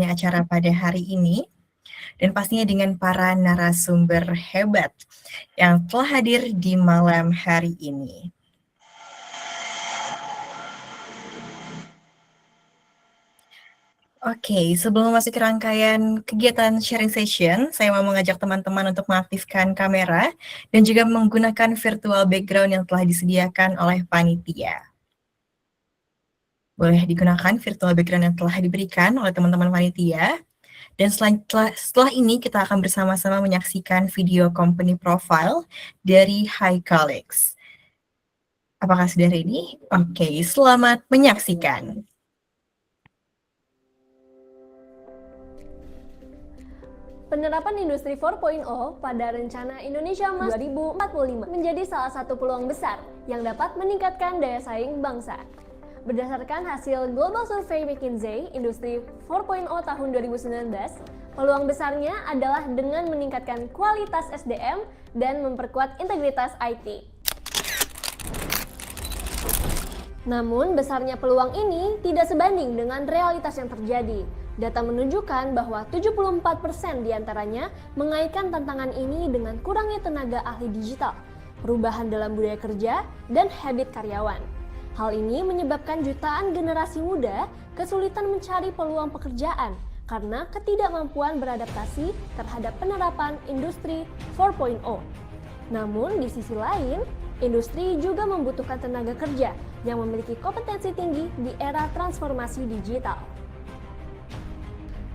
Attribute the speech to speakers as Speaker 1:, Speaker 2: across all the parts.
Speaker 1: acara pada hari ini, dan pastinya dengan para narasumber hebat yang telah hadir di malam hari ini. Oke, sebelum masuk ke rangkaian kegiatan sharing session, saya mau mengajak teman-teman untuk mengaktifkan kamera dan juga menggunakan virtual background yang telah disediakan oleh panitia. Boleh digunakan virtual background yang telah diberikan oleh teman-teman panitia. Dan setelah ini kita akan bersama-sama menyaksikan video company profile dari Hi Colleagues. Apakah sudah ready? Oke, selamat menyaksikan.
Speaker 2: Penerapan Industri 4.0 pada rencana Indonesia Emas 2045 menjadi salah satu peluang besar yang dapat meningkatkan daya saing bangsa. Berdasarkan hasil Global Survey McKinsey Industri 4.0 tahun 2019, peluang besarnya adalah dengan meningkatkan kualitas SDM dan memperkuat integritas IT. Namun, besarnya peluang ini tidak sebanding dengan realitas yang terjadi. Data menunjukkan bahwa 74% diantaranya mengaitkan tantangan ini dengan kurangnya tenaga ahli digital, perubahan dalam budaya kerja, dan habit karyawan. Hal ini menyebabkan jutaan generasi muda kesulitan mencari peluang pekerjaan karena ketidakmampuan beradaptasi terhadap penerapan Industri 4.0. Namun, di sisi lain, industri juga membutuhkan tenaga kerja yang memiliki kompetensi tinggi di era transformasi digital.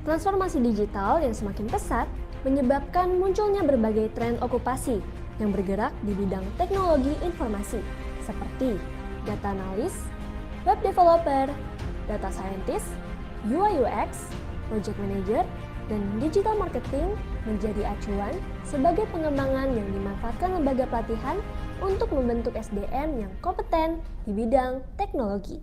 Speaker 2: Transformasi digital yang semakin pesat menyebabkan munculnya berbagai tren okupasi yang bergerak di bidang teknologi informasi seperti data analis, web developer, data scientist, UI UX, project manager, dan digital marketing menjadi acuan sebagai pengembangan yang dimanfaatkan lembaga pelatihan untuk membentuk SDM yang kompeten di bidang teknologi.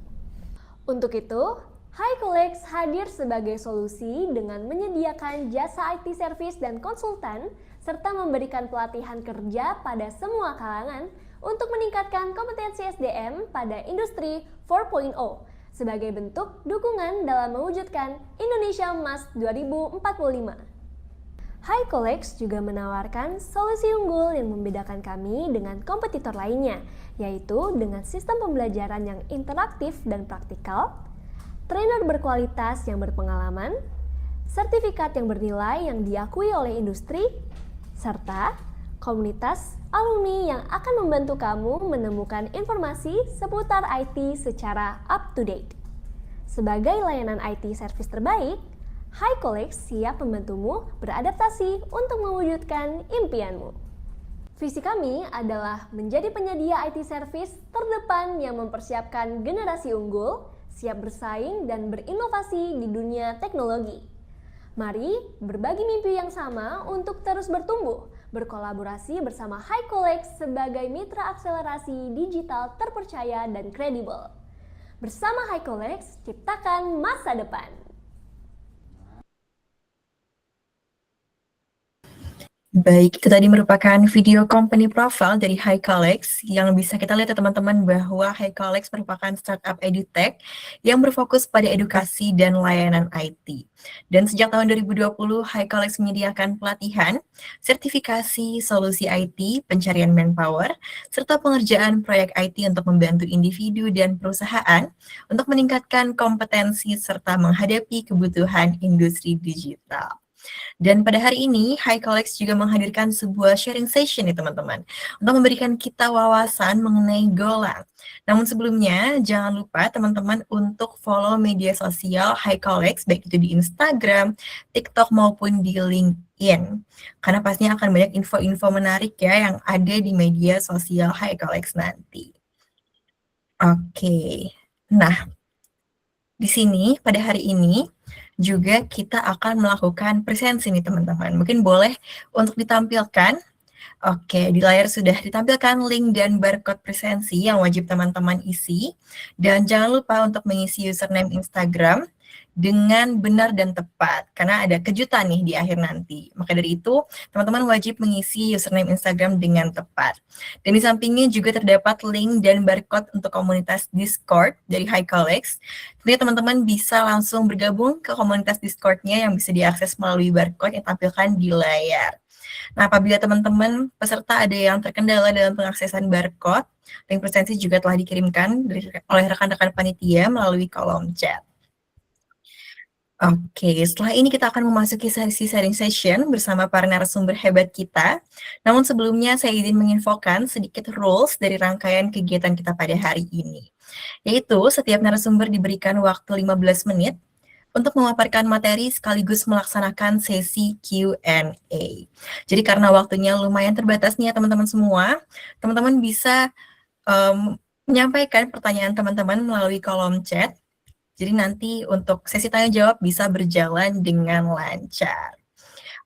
Speaker 2: Untuk itu, Hi Colleagues hadir sebagai solusi dengan menyediakan jasa IT service dan konsultan, serta memberikan pelatihan kerja pada semua kalangan untuk meningkatkan kompetensi SDM pada Industri 4.0 sebagai bentuk dukungan dalam mewujudkan Indonesia Emas 2045. Hi Colleagues juga menawarkan solusi unggul yang membedakan kami dengan kompetitor lainnya, yaitu dengan sistem pembelajaran yang interaktif dan praktikal, trainer berkualitas yang berpengalaman, sertifikat yang bernilai yang diakui oleh industri, serta komunitas alumni yang akan membantu kamu menemukan informasi seputar IT secara up-to-date. Sebagai layanan IT service terbaik, Hi Colleagues siap membantumu beradaptasi untuk mewujudkan impianmu. Visi kami adalah menjadi penyedia IT service terdepan yang mempersiapkan generasi unggul, siap bersaing dan berinovasi di dunia teknologi. Mari berbagi mimpi yang sama untuk terus bertumbuh, berkolaborasi bersama Hi Colleagues sebagai mitra akselerasi digital terpercaya dan kredibel. Bersama Hi Colleagues, ciptakan masa depan.
Speaker 1: Baik, itu tadi merupakan video company profile dari Hi Colleagues yang bisa kita lihat ya teman-teman bahwa Hi Colleagues merupakan startup edutech yang berfokus pada edukasi dan layanan IT. Dan sejak tahun 2020, Hi Colleagues menyediakan pelatihan, sertifikasi solusi IT, pencarian manpower, serta pengerjaan proyek IT untuk membantu individu dan perusahaan untuk meningkatkan kompetensi serta menghadapi kebutuhan industri digital. Dan pada hari ini, Hi Colleagues juga menghadirkan sebuah sharing session nih teman-teman, untuk memberikan kita wawasan mengenai Golang. Namun sebelumnya, jangan lupa teman-teman untuk follow media sosial Hi Colleagues, baik itu di Instagram, TikTok, maupun di LinkedIn. Karena pastinya akan banyak info-info menarik ya yang ada di media sosial Hi Colleagues nanti. Oke, nah di sini pada hari ini juga kita akan melakukan presensi nih teman-teman. Mungkin boleh untuk ditampilkan. Oke, di layar sudah ditampilkan link dan barcode presensi yang wajib teman-teman isi. Dan jangan lupa untuk mengisi username Instagram dengan benar dan tepat, karena ada kejutan nih di akhir nanti. Maka dari itu, teman-teman wajib mengisi username Instagram dengan tepat. Dan di sampingnya juga terdapat link dan barcode untuk komunitas Discord dari HiCollex. Tentunya teman-teman bisa langsung bergabung ke komunitas Discord-nya yang bisa diakses melalui barcode yang tampilkan di layar. Nah, apabila teman-teman peserta ada yang terkendala dalam pengaksesan barcode, link presensi juga telah dikirimkan oleh rekan-rekan panitia melalui kolom chat. Oke, setelah ini kita akan memasuki sesi sharing session bersama para narasumber hebat kita. Namun sebelumnya saya izin menginfokan sedikit rules dari rangkaian kegiatan kita pada hari ini. Yaitu setiap narasumber diberikan waktu 15 menit untuk memaparkan materi sekaligus melaksanakan sesi Q&A. Jadi karena waktunya lumayan terbatas nih ya teman-teman semua, teman-teman bisa menyampaikan pertanyaan teman-teman melalui kolom chat. Jadi nanti untuk sesi tanya jawab bisa berjalan dengan lancar.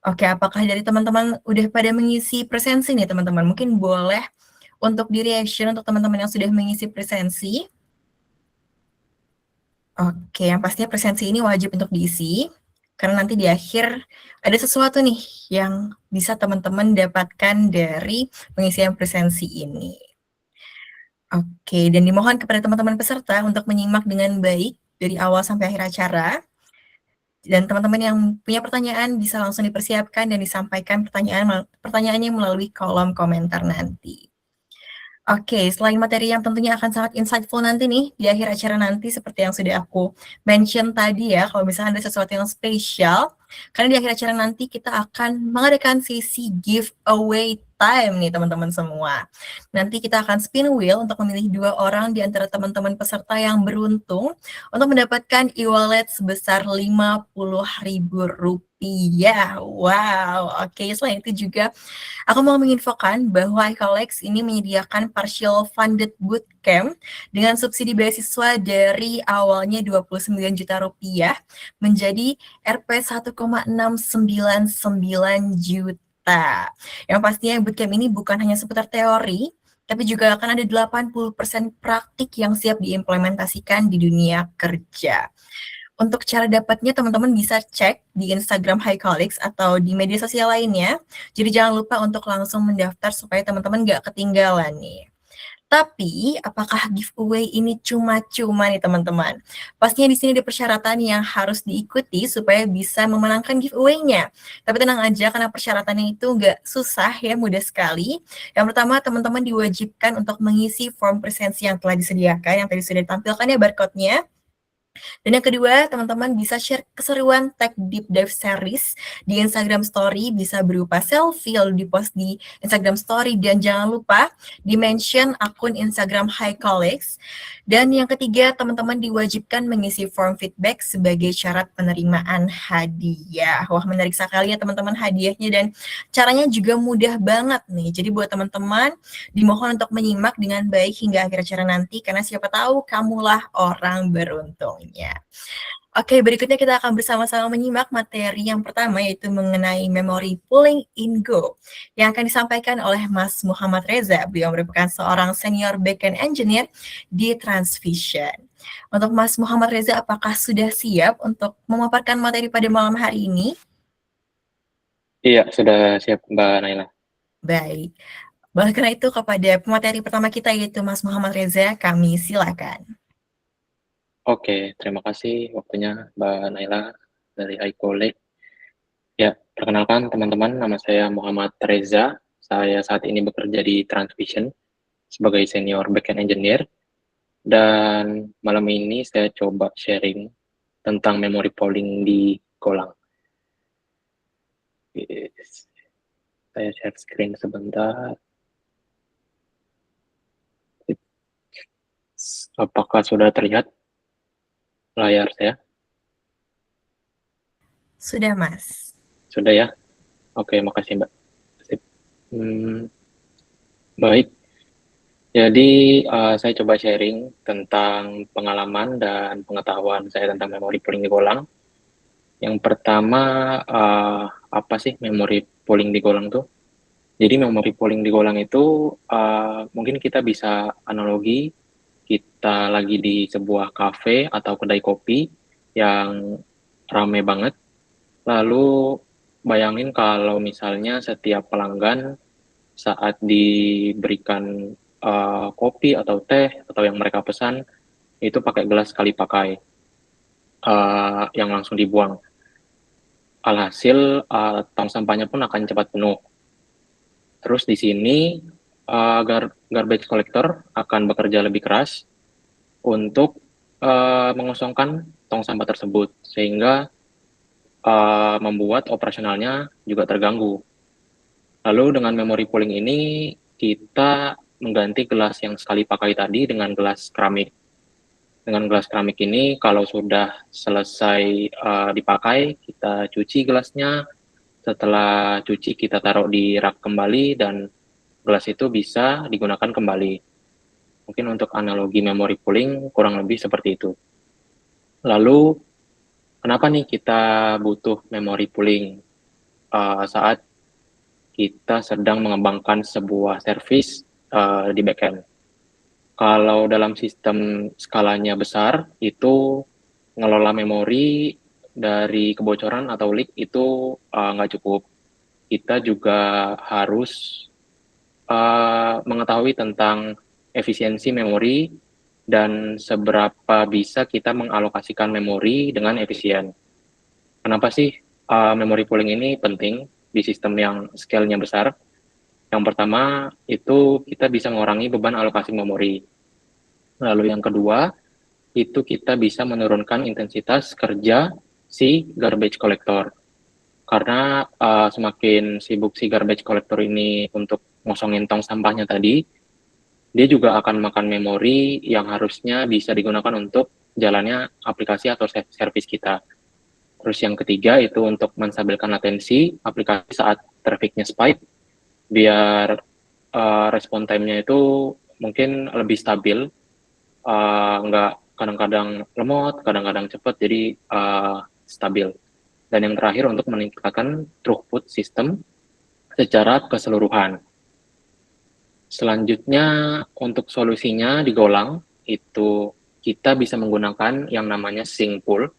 Speaker 1: Oke, apakah dari teman-teman udah pada mengisi presensi nih teman-teman? Mungkin boleh untuk di reaction untuk teman-teman yang sudah mengisi presensi. Oke, yang pastinya presensi ini wajib untuk diisi, karena nanti di akhir ada sesuatu nih yang bisa teman-teman dapatkan dari pengisian presensi ini. Oke, dan dimohon kepada teman-teman peserta untuk menyimak dengan baik dari awal sampai akhir acara. Dan teman-teman yang punya pertanyaan bisa langsung dipersiapkan dan disampaikan pertanyaannya melalui kolom komentar nanti. Oke, selain materi yang tentunya akan sangat insightful nanti nih, di akhir acara nanti seperti yang sudah aku mention tadi ya, kalau misalnya ada sesuatu yang spesial, karena di akhir acara nanti kita akan mengadakan sesi giveaway time nih teman-teman semua. Nanti kita akan spin wheel untuk memilih 2 orang di antara teman-teman peserta yang beruntung untuk mendapatkan e-wallet sebesar Rp50.000. Wow, oke. Selain itu juga aku mau menginfokan bahwa iCollex ini menyediakan partial funded bootcamp dengan subsidi beasiswa dari awalnya Rp29 juta menjadi Rp 1,699 juta. Yang pastinya bootcamp ini bukan hanya seputar teori, tapi juga akan ada 80% praktik yang siap diimplementasikan di dunia kerja. Untuk cara dapatnya teman-teman bisa cek di Instagram HiCollex atau di media sosial lainnya. Jadi jangan lupa untuk langsung mendaftar supaya teman-teman nggak ketinggalan nih. Tapi apakah giveaway ini cuma-cuma nih teman-teman? Pastinya di sini ada persyaratan yang harus diikuti supaya bisa memenangkan giveaway-nya. Tapi tenang aja karena persyaratannya itu nggak susah ya, mudah sekali. Yang pertama teman-teman diwajibkan untuk mengisi form presensi yang telah disediakan, yang tadi sudah ditampilkan ya barcode-nya. Dan yang kedua, teman-teman bisa share keseruan Tech Deep Dive Series di Instagram Story, bisa berupa selfie lalu di-post di Instagram Story, dan jangan lupa di-mention akun Instagram HiCollex. Dan yang ketiga, teman-teman diwajibkan mengisi form feedback sebagai syarat penerimaan hadiah. Wah, menarik sekali ya teman-teman hadiahnya, dan caranya juga mudah banget nih. Jadi buat teman-teman, dimohon untuk menyimak dengan baik hingga akhir acara nanti, karena siapa tahu kamulah orang beruntung. Oke, berikutnya kita akan bersama-sama menyimak materi yang pertama, yaitu mengenai memory pooling in Go, yang akan disampaikan oleh Mas Muhammad Reza. Beliau merupakan seorang senior backend engineer di Transvision. Untuk Mas Muhammad Reza, apakah sudah siap untuk memaparkan materi pada malam hari ini?
Speaker 3: Iya, sudah siap Mbak Naila.
Speaker 1: Baik. Oleh karena itu, kepada pemateri pertama kita, yaitu Mas Muhammad Reza, kami silakan.
Speaker 3: Oke, terima kasih waktunya Mbak Naila dari iCollex. Ya, perkenalkan teman-teman, nama saya Muhammad Reza. Saya saat ini bekerja di Transvision sebagai senior backend engineer. Dan malam ini saya coba sharing tentang memory pooling di Golang. Yes. Saya share screen sebentar. Apakah sudah terlihat layar saya?
Speaker 1: Sudah, Mas.
Speaker 3: Sudah ya? Oke, makasih Mbak. Baik, jadi saya coba sharing tentang pengalaman dan pengetahuan saya tentang memory pooling di Golang. Yang pertama, apa sih memory pooling di Golang tuh? Jadi memory pooling di Golang itu mungkin kita bisa analogi kita lagi di sebuah kafe atau kedai kopi yang rame banget. Lalu bayangin kalau misalnya setiap pelanggan saat diberikan kopi atau teh atau yang mereka pesan itu pakai gelas sekali pakai yang langsung dibuang. Alhasil tong sampahnya pun akan cepat penuh. Terus di sini garbage collector akan bekerja lebih keras untuk mengosongkan tong sampah tersebut sehingga membuat operasionalnya juga terganggu. Lalu dengan memory pooling ini kita mengganti gelas yang sekali pakai tadi dengan gelas keramik. Dengan gelas keramik ini kalau sudah selesai dipakai, kita cuci gelasnya. Setelah cuci kita taruh di rak kembali dan gelas itu bisa digunakan kembali. Mungkin untuk analogi memory pooling kurang lebih seperti itu. Lalu kenapa nih kita butuh memory pooling saat kita sedang mengembangkan sebuah service di backend? Kalau dalam sistem skalanya besar, itu ngelola memori dari kebocoran atau leak itu nggak cukup. Kita juga harus mengetahui tentang efisiensi memori dan seberapa bisa kita mengalokasikan memori dengan efisien. Kenapa sih memory pooling ini penting di sistem yang scale-nya besar? Yang pertama, itu kita bisa mengurangi beban alokasi memori. Lalu yang kedua, itu kita bisa menurunkan intensitas kerja si garbage collector. Karena semakin sibuk si garbage collector ini untuk ngosongin tong sampahnya tadi, dia juga akan makan memori yang harusnya bisa digunakan untuk jalannya aplikasi atau service kita. Terus yang ketiga itu untuk menstabilkan latensi aplikasi saat trafficnya spike, biar respon time-nya itu mungkin lebih stabil, nggak kadang-kadang lemot, kadang-kadang cepat, jadi stabil. Dan yang terakhir untuk meningkatkan throughput sistem secara keseluruhan. Selanjutnya untuk solusinya di Golang itu kita bisa menggunakan yang namanya sync pool.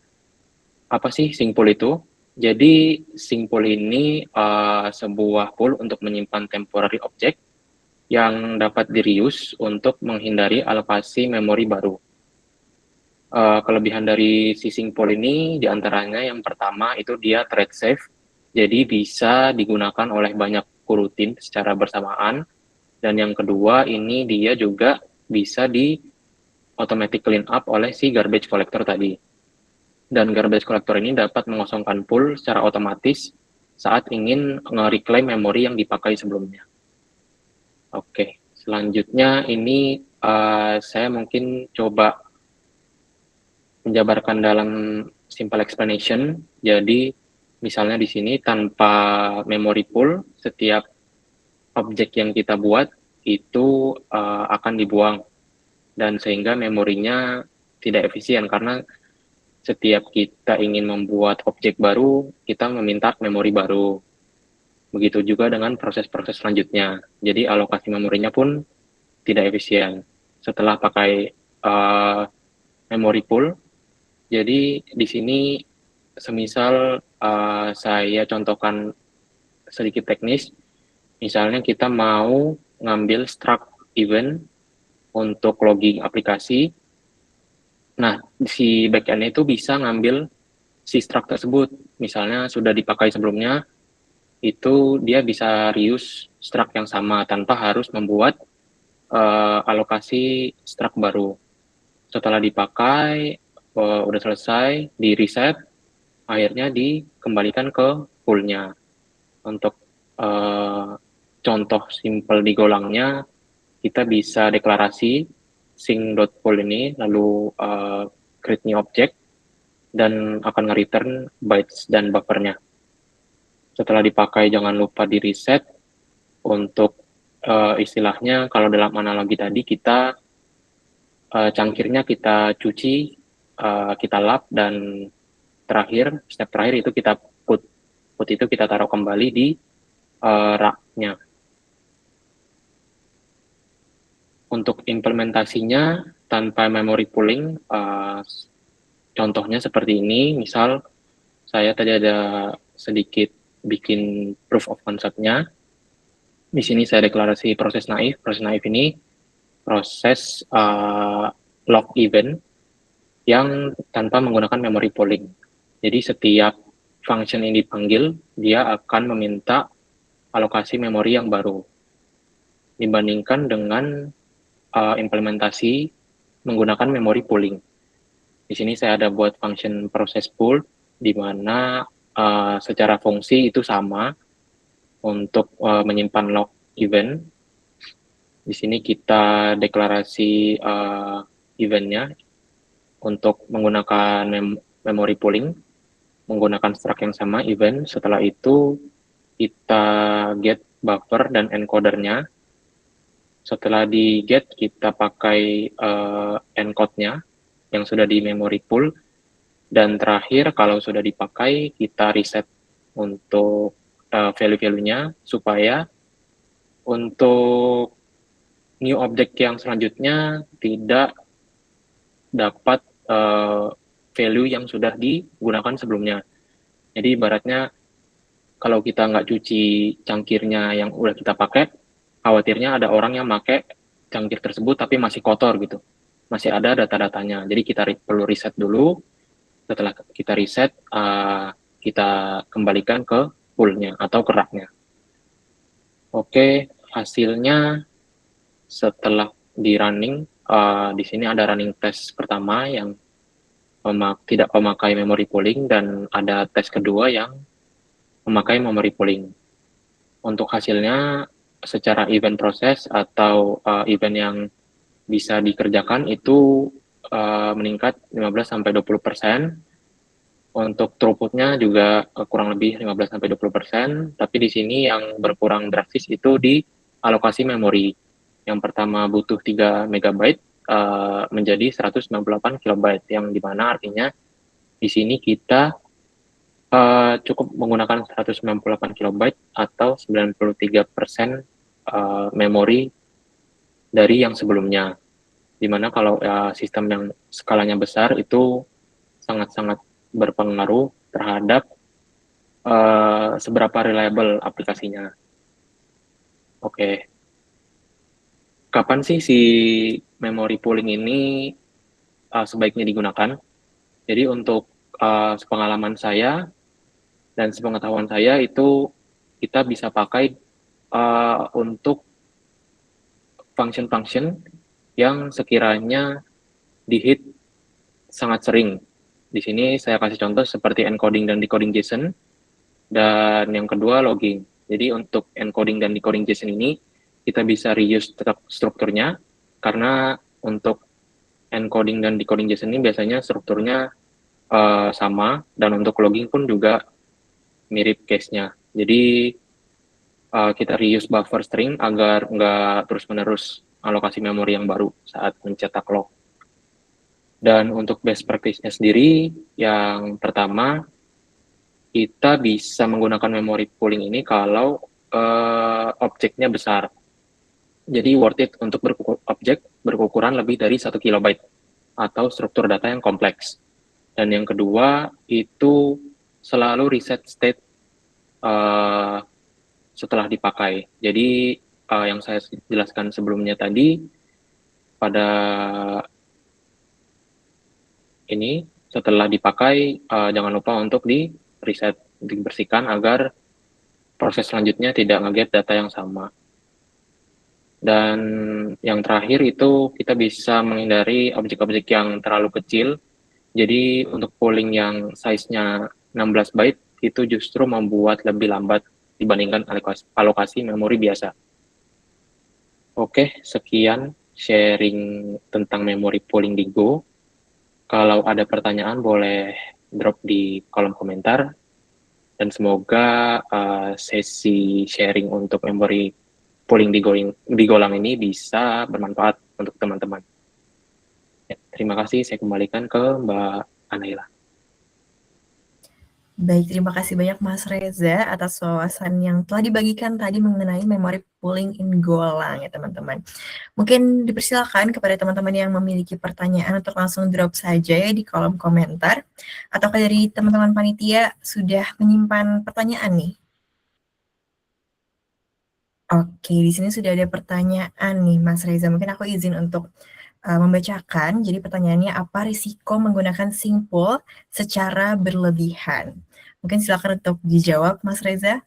Speaker 3: Apa sih sync pool itu? Jadi sync pool ini sebuah pool untuk menyimpan temporary object yang dapat di-reuse untuk menghindari alokasi memori baru. Kelebihan dari si sync pool ini diantaranya yang pertama itu dia thread safe, jadi bisa digunakan oleh banyak coroutine secara bersamaan. Dan yang kedua ini dia juga bisa di automatic clean up oleh si garbage collector tadi. Dan garbage collector ini dapat mengosongkan pool secara otomatis saat ingin nge-reclaim memori yang dipakai sebelumnya. Oke, selanjutnya ini saya mungkin coba menjabarkan dalam simple explanation. Jadi misalnya di sini tanpa memory pool, setiap objek yang kita buat itu akan dibuang dan sehingga memorinya tidak efisien karena setiap kita ingin membuat objek baru, kita meminta memori baru. Begitu juga dengan proses-proses selanjutnya. Jadi alokasi memorinya pun tidak efisien. Setelah pakai memory pool, jadi di sini semisal saya contohkan sedikit teknis, misalnya kita mau ngambil struct event untuk logging aplikasi. Nah, si backend itu bisa ngambil si struct tersebut. Misalnya sudah dipakai sebelumnya, itu dia bisa reuse struct yang sama tanpa harus membuat alokasi struct baru. Setelah dipakai, udah selesai, di reset, akhirnya dikembalikan ke poolnya. Untuk contoh simple di Golangnya, kita bisa deklarasi sync.pool ini, lalu create new object, dan akan nge-return bytes dan buffernya. Setelah dipakai, jangan lupa di reset untuk istilahnya, kalau dalam analogi tadi, kita cangkirnya kita cuci, kita lap, dan terakhir, step terakhir itu kita put itu kita taruh kembali di rak-nya. Untuk implementasinya tanpa memory pooling, contohnya seperti ini, misal saya tadi ada sedikit bikin proof of concept-nya. Di sini saya deklarasi proses naif. Proses naif ini proses log event yang tanpa menggunakan memory pooling. Jadi setiap function yang dipanggil, dia akan meminta alokasi memori yang baru. Dibandingkan dengan implementasi menggunakan memory pooling. Di sini saya ada buat function process pool, di mana secara fungsi itu sama untuk menyimpan log event. Di sini kita deklarasi eventnya untuk menggunakan memory pooling, menggunakan struct yang sama, event. Setelah itu kita get buffer dan encodernya. Setelah di get, kita pakai encode-nya yang sudah di memory pool. Dan terakhir, kalau sudah dipakai, kita reset untuk value-value-nya supaya untuk new object yang selanjutnya tidak dapat value yang sudah digunakan sebelumnya. Jadi ibaratnya kalau kita nggak cuci cangkirnya yang udah kita pakai, khawatirnya ada orang yang pakai cangkir tersebut tapi masih kotor gitu. Masih ada data-datanya. Jadi kita perlu reset dulu. Setelah kita reset, kita kembalikan ke poolnya atau ke rak-nya. Oke, hasilnya setelah di running, di sini ada running test pertama yang tidak memakai memory pooling dan ada tes kedua yang memakai memory pooling. Untuk hasilnya secara event proses atau event yang bisa dikerjakan itu meningkat 15-20%. Untuk throughput-nya juga kurang lebih 15-20%, tapi di sini yang berkurang drastis itu di alokasi memori. Yang pertama butuh 3 MB menjadi 198 KB, yang dimana artinya di sini kita cukup menggunakan 198 KB atau 93% memori dari yang sebelumnya. Dimana kalau sistem yang skalanya besar itu sangat-sangat berpengaruh terhadap seberapa reliable aplikasinya. Oke. Kapan sih si memory pooling ini sebaiknya digunakan? Jadi untuk sepengalaman saya dan sepengetahuan saya itu kita bisa pakai untuk function-function yang sekiranya di-hit sangat sering. Di sini saya kasih contoh seperti encoding dan decoding JSON, dan yang kedua logging. Jadi untuk encoding dan decoding JSON ini, kita bisa reuse strukturnya, karena untuk encoding dan decoding JSON ini biasanya strukturnya sama, dan untuk logging pun juga mirip case-nya. Jadi kita reuse buffer string agar nggak terus-menerus alokasi memori yang baru saat mencetak log. Dan untuk best practice-nya sendiri, yang pertama, kita bisa menggunakan memory pooling ini kalau objeknya besar. Jadi worth it untuk objek berukuran lebih dari 1 KB atau struktur data yang kompleks. Dan yang kedua, itu selalu reset state setelah dipakai. Jadi yang saya jelaskan sebelumnya tadi, pada ini setelah dipakai jangan lupa untuk di reset, dibersihkan agar proses selanjutnya tidak nge-get data yang sama. Dan yang terakhir itu kita bisa menghindari objek-objek yang terlalu kecil. Jadi untuk pooling yang size-nya 16 byte itu justru membuat lebih lambat dibandingkan alokasi memori biasa. Oke, sekian sharing tentang memory pooling di Go. Kalau ada pertanyaan boleh drop di kolom komentar, dan semoga sesi sharing untuk memory pooling di Golang ini bisa bermanfaat untuk teman-teman. Ya, terima kasih, saya kembalikan ke Mbak Anaila.
Speaker 1: Baik, terima kasih banyak Mas Reza atas wawasan yang telah dibagikan tadi mengenai memory pooling in Golang ya teman-teman. Mungkin dipersilakan kepada teman-teman yang memiliki pertanyaan untuk langsung drop saja ya di kolom komentar. Ataukah dari teman-teman panitia sudah menyimpan pertanyaan nih? Oke, di sini sudah ada pertanyaan nih Mas Reza. Mungkin aku izin untuk membacakan. Jadi pertanyaannya, apa risiko menggunakan simpul secara berlebihan? Mungkin silakan untuk dijawab Mas Reza.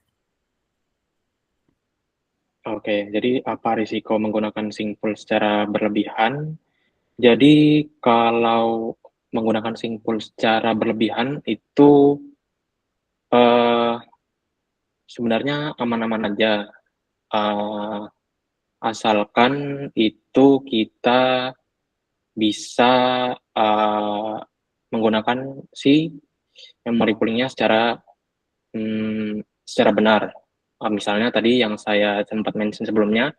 Speaker 3: Oke, jadi apa risiko menggunakan simpul secara berlebihan? Jadi kalau menggunakan simpul secara berlebihan itu eh, sebenarnya aman-aman aja, eh, asalkan itu kita bisa menggunakan si memory poolingnya secara benar. Misalnya tadi yang saya sempat mention sebelumnya,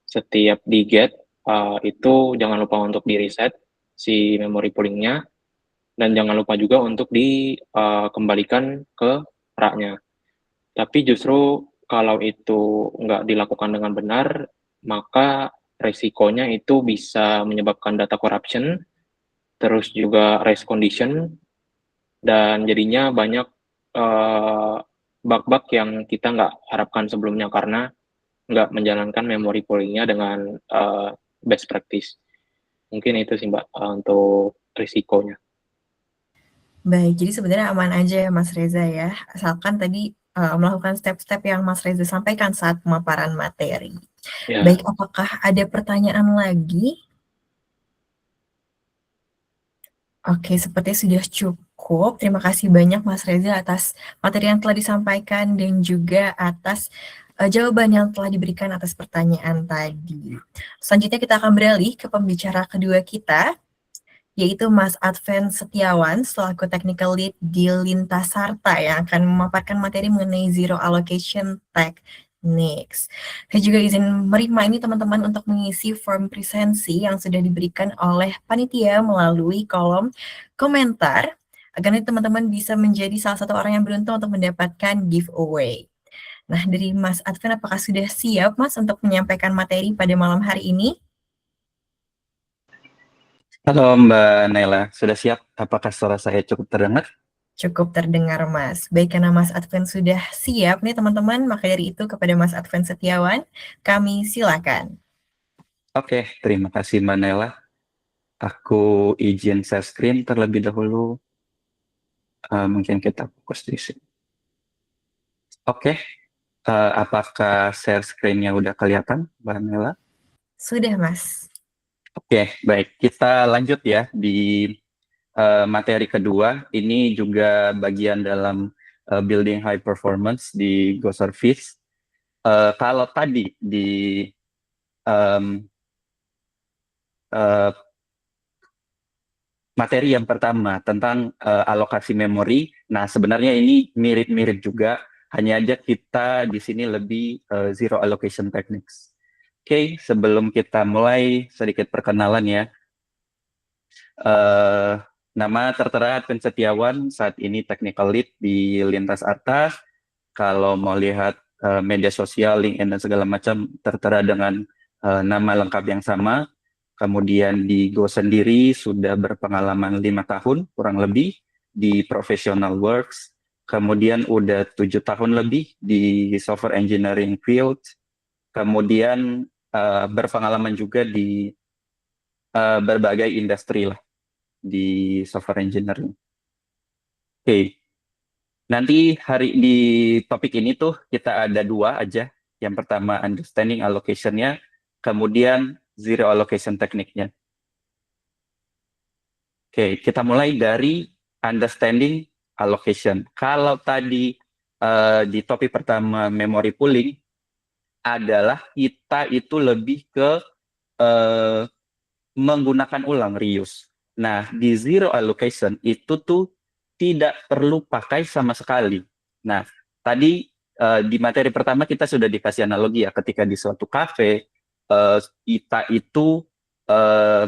Speaker 3: setiap di get itu jangan lupa untuk di reset si memory poolingnya, dan jangan lupa juga untuk dikembalikan ke rak-nya. Tapi justru kalau itu nggak dilakukan dengan benar, maka resikonya itu bisa menyebabkan data corruption, terus juga race condition, dan jadinya banyak bug-bug yang kita nggak harapkan sebelumnya karena nggak menjalankan memory poolingnya dengan best practice. Mungkin itu sih Mbak untuk risikonya.
Speaker 1: Baik, jadi sebenarnya aman aja ya Mas Reza ya, asalkan tadi melakukan step-step yang Mas Reza sampaikan saat pemaparan materi. Baik,
Speaker 3: Ya,
Speaker 1: apakah ada pertanyaan lagi? Oke, sepertinya sudah cukup. Terima kasih banyak Mas Reza atas materi yang telah disampaikan dan juga atas jawaban yang telah diberikan atas pertanyaan tadi. Selanjutnya kita akan beralih ke pembicara kedua kita, yaitu Mas Adven Setiawan selaku Technical Lead di Lintas Sarta yang akan memaparkan materi mengenai Zero Allocation Techniques. Saya juga izin meremind ini teman-teman untuk mengisi form presensi yang sudah diberikan oleh panitia melalui kolom komentar agar nanti teman-teman bisa menjadi salah satu orang yang beruntung untuk mendapatkan giveaway. Nah, dari Mas Adven, apakah sudah siap Mas untuk menyampaikan materi pada malam hari ini?
Speaker 4: Halo Mbak Naila, sudah siap? Apakah suara saya cukup terdengar?
Speaker 1: Cukup terdengar Mas. Baik, karena Mas Adven sudah siap nih teman-teman, maka dari itu kepada Mas Adven Setiawan, kami silakan.
Speaker 4: Oke, terima kasih Mbak Naila. Aku izin share screen terlebih dahulu. Mungkin kita fokus di sini. Oke, apakah share screen-nya udah kelihatan Mbak Naila?
Speaker 1: Sudah Mas.
Speaker 4: Oke, baik. Kita lanjut ya di materi kedua. Ini juga bagian dalam building high performance di Go Service. Kalau tadi di um, uh, materi yang pertama tentang alokasi memori. Nah, sebenarnya ini mirip-mirip juga, hanya aja kita di sini lebih zero allocation techniques. Oke, sebelum kita mulai sedikit perkenalan ya. Nama tertera Adven Setiawan, saat ini technical lead di Lintas Arta. Kalau mau lihat media sosial, LinkedIn dan segala macam tertera dengan nama lengkap yang sama. Kemudian di Go sendiri sudah berpengalaman 5 tahun kurang lebih di professional works. Kemudian udah 7 tahun lebih di software engineering field. Kemudian berpengalaman juga di berbagai industri lah di software engineering. Oke, nanti hari di topik ini tuh kita ada dua aja. Yang pertama understanding allocation-nya, kemudian zero allocation tekniknya. Oke, kita mulai dari understanding allocation. Kalau tadi di topik pertama memory pooling adalah kita itu lebih ke menggunakan ulang reuse. Nah, di zero allocation itu tuh tidak perlu pakai sama sekali. Nah, tadi di materi pertama kita sudah dikasih analogi ya, ketika di suatu kafe kita itu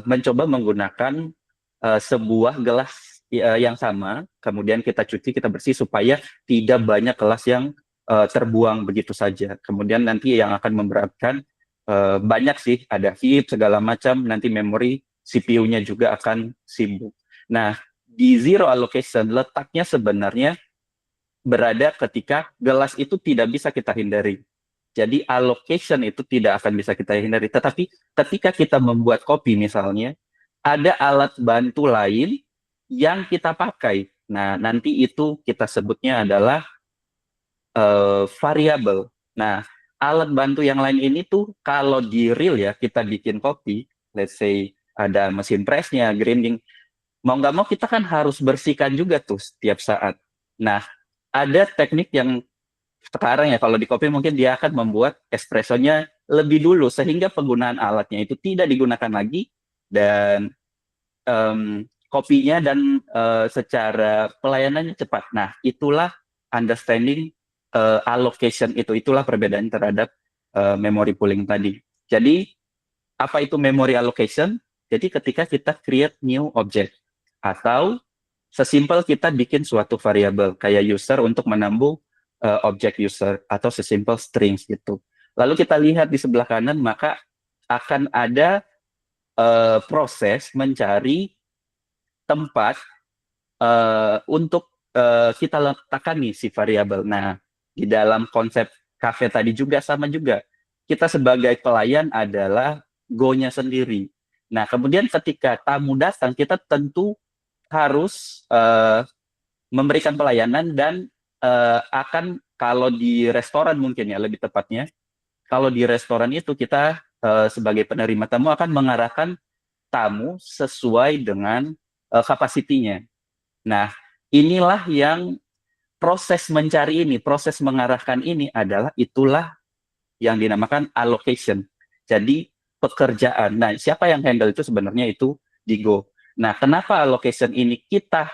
Speaker 4: mencoba menggunakan sebuah gelas yang sama, kemudian kita cuci, kita bersih supaya tidak banyak kelas yang terbuang begitu saja. Kemudian nanti yang akan memberatkan banyak sih, ada heap segala macam, nanti memori CPU-nya juga akan sibuk. Nah, di zero allocation letaknya sebenarnya berada ketika gelas itu tidak bisa kita hindari. Jadi allocation itu tidak akan bisa kita hindari. Tetapi ketika kita membuat kopi misalnya, ada alat bantu lain yang kita pakai. Nah, nanti itu kita sebutnya adalah variabel. Nah, alat bantu yang lain ini tuh kalau di real ya, kita bikin kopi, let's say ada mesin pressnya, grinding, mau nggak mau kita kan harus bersihkan juga tuh setiap saat. Nah, ada teknik yang sekarang ya kalau di kopi mungkin dia akan membuat espressonya lebih dulu sehingga penggunaan alatnya itu tidak digunakan lagi dan kopinya dan secara pelayanannya cepat. Nah, itulah understanding allocation itulah perbedaan terhadap memory pooling tadi. Jadi apa itu memory allocation? Jadi ketika kita create new object atau sesimpel kita bikin suatu variabel kayak user untuk menambah objek user atau sesimpel strings gitu. Lalu kita lihat di sebelah kanan maka akan ada proses mencari tempat untuk kita letakkan nih si variabel. Nah, di dalam konsep cafe tadi juga sama juga. Kita sebagai pelayan adalah go-nya sendiri. Nah, kemudian ketika tamu datang, kita tentu harus memberikan pelayanan dan akan kalau di restoran mungkin ya lebih tepatnya, kalau di restoran itu kita sebagai penerima tamu akan mengarahkan tamu sesuai dengan kapasitinya. Nah, inilah yang proses mencari ini, proses mengarahkan ini itulah yang dinamakan allocation. Jadi pekerjaan. Nah, siapa yang handle itu sebenarnya itu di Go. Nah, kenapa allocation ini kita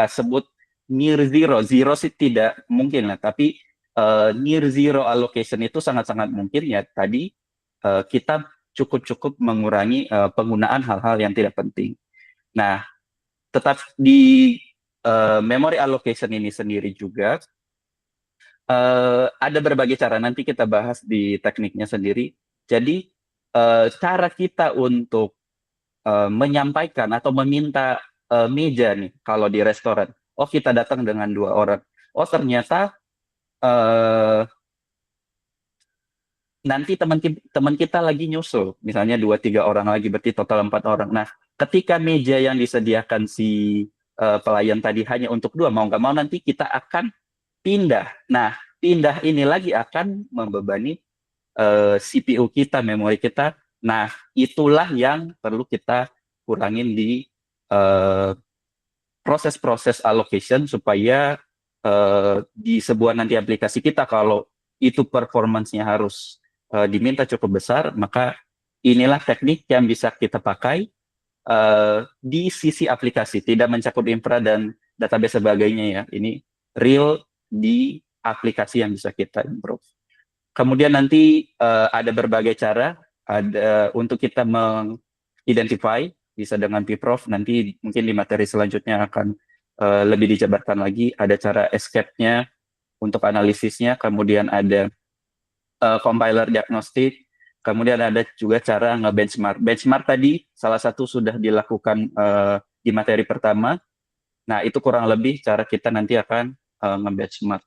Speaker 4: sebut near zero? Zero sih tidak mungkin lah, tapi near zero allocation itu sangat-sangat mungkin ya. Tadi kita cukup mengurangi penggunaan hal-hal yang tidak penting. Nah, tetap di memory allocation ini sendiri juga ada berbagai cara. Nanti kita bahas di tekniknya sendiri. Jadi cara kita untuk menyampaikan atau meminta meja nih kalau di restoran. Oh, kita datang dengan 2 orang. Oh, ternyata nanti teman kita lagi nyusul, misalnya 2-3 orang lagi, berarti total 4 orang. Nah, ketika meja yang disediakan si pelayan tadi hanya untuk 2, mau nggak mau nanti kita akan pindah. Nah, pindah ini lagi akan membebani CPU kita, memori kita. Nah, itulah yang perlu kita kurangin di proses-proses allocation supaya di sebuah nanti aplikasi kita kalau itu performance-nya harus diminta cukup besar, maka inilah teknik yang bisa kita pakai di sisi aplikasi, tidak mencakup infra dan database sebagainya ya. Ini real di aplikasi yang bisa kita improve. Kemudian nanti ada berbagai cara ada untuk kita mengidentify, bisa dengan pprof, nanti mungkin di materi selanjutnya akan lebih dijabarkan lagi. Ada cara escape-nya untuk analisisnya, kemudian ada compiler diagnostik, kemudian ada juga cara nge-benchmark. Benchmark tadi salah satu sudah dilakukan di materi pertama. Nah, itu kurang lebih cara kita nanti akan nge-benchmark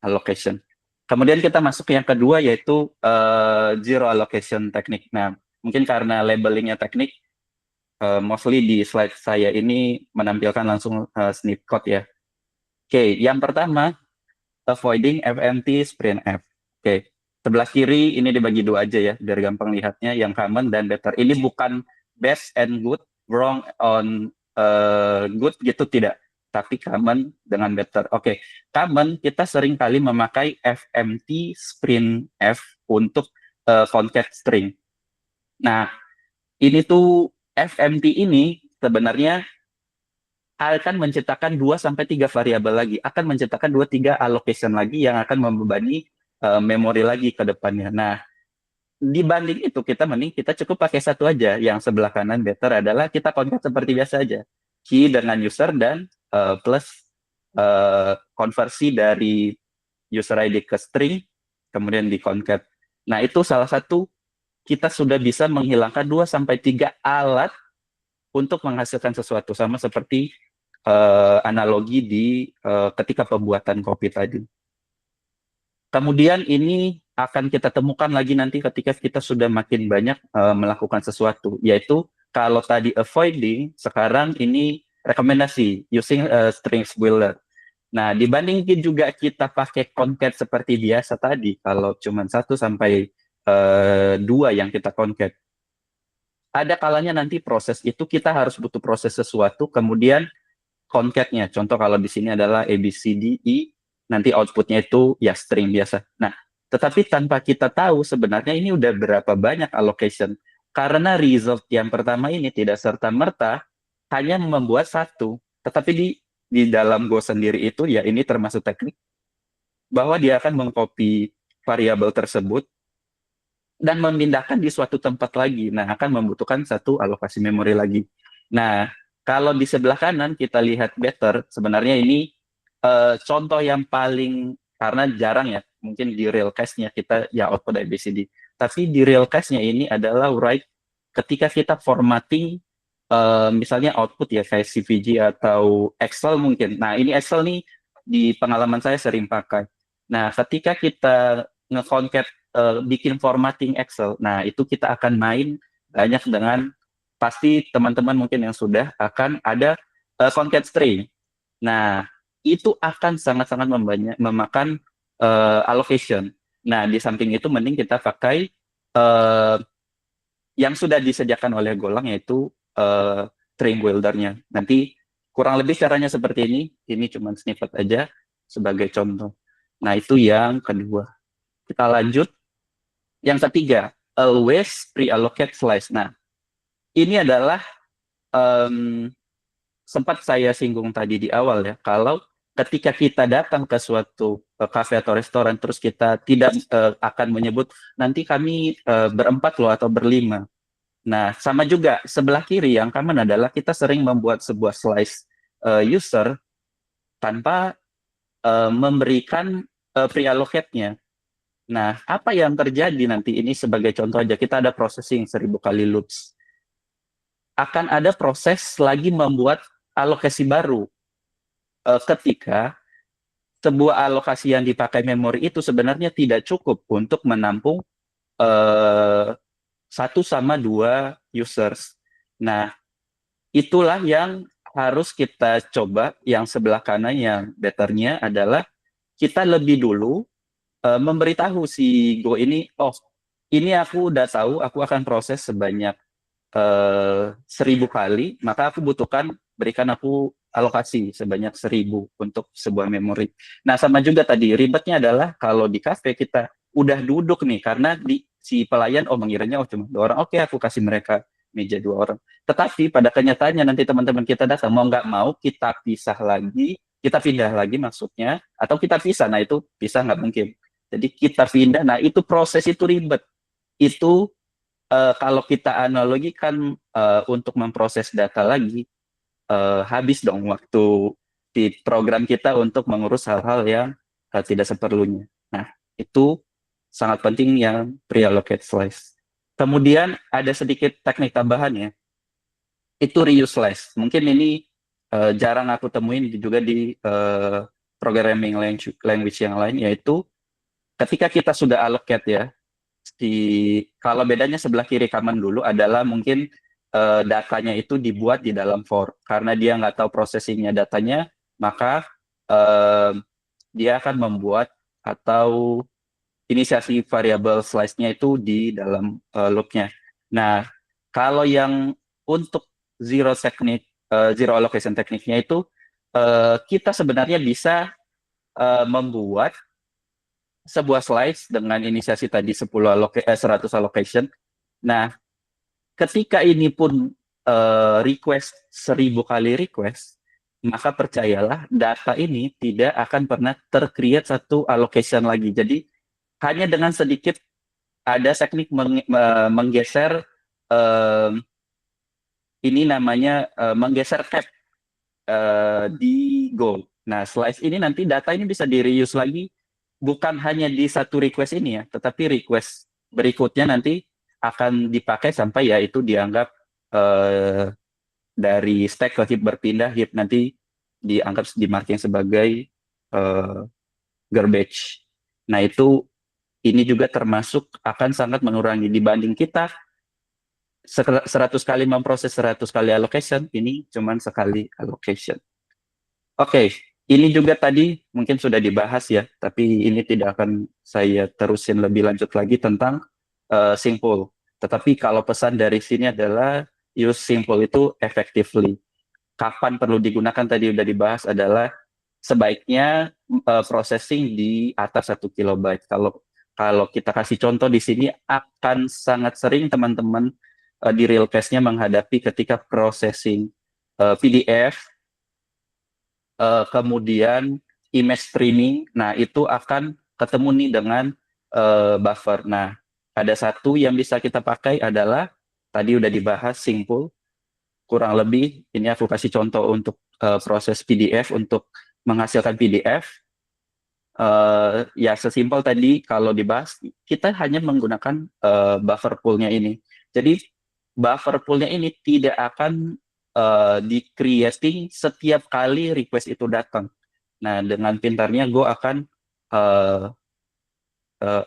Speaker 4: allocation. Kemudian kita masuk yang kedua yaitu zero allocation teknik. Nah, mungkin karena labelingnya teknik, mostly di slide saya ini menampilkan langsung snip code ya. Oke, yang pertama, avoiding FMT sprint F. Oke, sebelah kiri ini dibagi 2 aja ya, biar gampang lihatnya, yang common dan better. Ini bukan best and good, wrong on good gitu, tidak. Tapi common dengan better. Oke, common kita sering kali memakai FMT sprint F untuk concat string. Nah, ini tuh FMT ini sebenarnya akan menciptakan 2-3 variabel lagi, akan menciptakan 2-3 allocation lagi yang akan membebani memori lagi ke depannya. Nah, dibanding itu kita mending kita cukup pakai satu aja, yang sebelah kanan better adalah kita concat seperti biasa aja. key dengan user dan plus konversi dari user ID ke string, kemudian di concat. Nah, itu salah satu kita sudah bisa menghilangkan 2-3 alat untuk menghasilkan sesuatu, sama seperti analogi di ketika pembuatan kopi tadi. Kemudian ini akan kita temukan lagi nanti ketika kita sudah makin banyak melakukan sesuatu, yaitu kalau tadi avoiding, sekarang ini rekomendasi using strings builder. Nah, dibandingin juga kita pakai concat seperti biasa tadi, kalau cuma 1-2 yang kita concat. Ada kalanya nanti proses itu kita harus butuh proses sesuatu, kemudian concatnya. Contoh kalau di sini adalah A, B, C, D, E, nanti outputnya itu ya string biasa. Nah, tetapi tanpa kita tahu sebenarnya ini udah berapa banyak allocation. Karena result yang pertama ini tidak serta-merta hanya membuat satu. Tetapi di dalam Go sendiri itu, ya ini termasuk teknik, bahwa dia akan mengcopy variabel tersebut dan memindahkan di suatu tempat lagi. Nah, akan membutuhkan satu alokasi memori lagi. Nah, kalau di sebelah kanan kita lihat better, sebenarnya ini contoh yang paling, karena jarang ya, mungkin di real case-nya kita ya output ABCD. Tapi di real case-nya ini adalah write ketika kita formatting misalnya output ya kayak CVG atau Excel mungkin. Nah, ini Excel nih di pengalaman saya sering pakai. Nah, ketika kita nge-concat bikin formatting Excel, nah itu kita akan main banyak dengan, pasti teman-teman mungkin yang sudah akan ada concat string. Nah, itu akan sangat-sangat memakan allocation. Nah, di samping itu mending kita pakai yang sudah disediakan oleh Golang, yaitu string builder-nya. Nanti kurang lebih caranya seperti ini cuma snippet aja sebagai contoh. Nah, itu yang kedua. Kita lanjut. Yang ketiga, always pre-allocate slice. Nah, ini adalah sempat saya singgung tadi di awal ya, kalau ketika kita datang ke suatu kafe atau restoran, terus kita tidak akan menyebut, nanti kami berempat loh atau berlima. Nah, sama juga sebelah kiri yang common adalah kita sering membuat sebuah slice user tanpa memberikan pre-allocate-nya. Nah, apa yang terjadi nanti, ini sebagai contoh aja, kita ada processing 1000 kali loops. Akan ada proses lagi membuat alokasi baru ketika sebuah alokasi yang dipakai memori itu sebenarnya tidak cukup untuk menampung 1-2 users. Nah, itulah yang harus kita coba. Yang sebelah kanan yang betternya adalah kita lebih dulu memberitahu si Go ini, oh ini aku udah tahu aku akan proses sebanyak 1000 kali, maka aku butuhkan, berikan aku alokasi sebanyak 1000 untuk sebuah memori. Nah, sama juga tadi ribetnya adalah kalau di cafe kita udah duduk nih, karena si pelayan mengiranya cuma 2 orang, oke aku kasih mereka meja 2 orang. Tetapi pada kenyataannya nanti teman-teman kita datang, mau nggak mau kita pisah lagi, kita pindah lagi maksudnya, atau kita pisah. Nah, itu pisah nggak mungkin. Jadi kita pindah, nah itu proses itu ribet. Itu kalau kita analogikan untuk memproses data lagi, habis dong waktu di program kita untuk mengurus hal-hal yang tidak seperlunya. Nah, itu sangat penting yang pre-allocate slice. Kemudian ada sedikit teknik tambahan ya, itu reuse slice. Mungkin ini jarang aku temuin juga di programming language yang lain, yaitu ketika kita sudah allocate ya, kalau bedanya sebelah kiri common dulu adalah mungkin datanya itu dibuat di dalam for. Karena dia nggak tahu processingnya datanya, maka dia akan membuat atau inisiasi variabel slice-nya itu di dalam loop-nya. Nah, kalau yang untuk zero allocation tekniknya itu, kita sebenarnya bisa membuat sebuah slice dengan inisiasi tadi 100 allocation. Nah, ketika ini pun request 1000 kali request, maka percayalah data ini tidak akan pernah tercreate satu allocation lagi. Jadi hanya dengan sedikit ada teknik menggeser ini namanya menggeser cap. di Go. Nah, slice ini nanti data ini bisa di reuse lagi, bukan hanya di satu request ini ya, tetapi request berikutnya nanti akan dipakai sampai ya itu dianggap dari stack ke heap berpindah, heap nanti dianggap di marking sebagai garbage. Nah, itu ini juga termasuk akan sangat mengurangi dibanding kita 100 kali memproses 100 kali allocation, ini cuma sekali allocation. Oke, ini juga tadi mungkin sudah dibahas ya, tapi ini tidak akan saya terusin lebih lanjut lagi tentang simple. Tetapi kalau pesan dari sini adalah use simple itu effectively. Kapan perlu digunakan tadi udah dibahas adalah sebaiknya processing di atas 1 kilobyte. Kalau kita kasih contoh di sini akan sangat sering teman-teman di real case-nya menghadapi ketika processing PDF, kemudian image streaming. Nah, itu akan ketemu nih dengan buffer. Nah, ada satu yang bisa kita pakai adalah tadi udah dibahas simple. Kurang lebih ini aku kasih contoh untuk proses PDF untuk menghasilkan PDF. Ya sesimpel tadi kalau dibahas kita hanya menggunakan buffer pool-nya ini. Jadi buffer pool-nya ini tidak akan di-creating setiap kali request itu datang. Nah, dengan pintarnya gue akan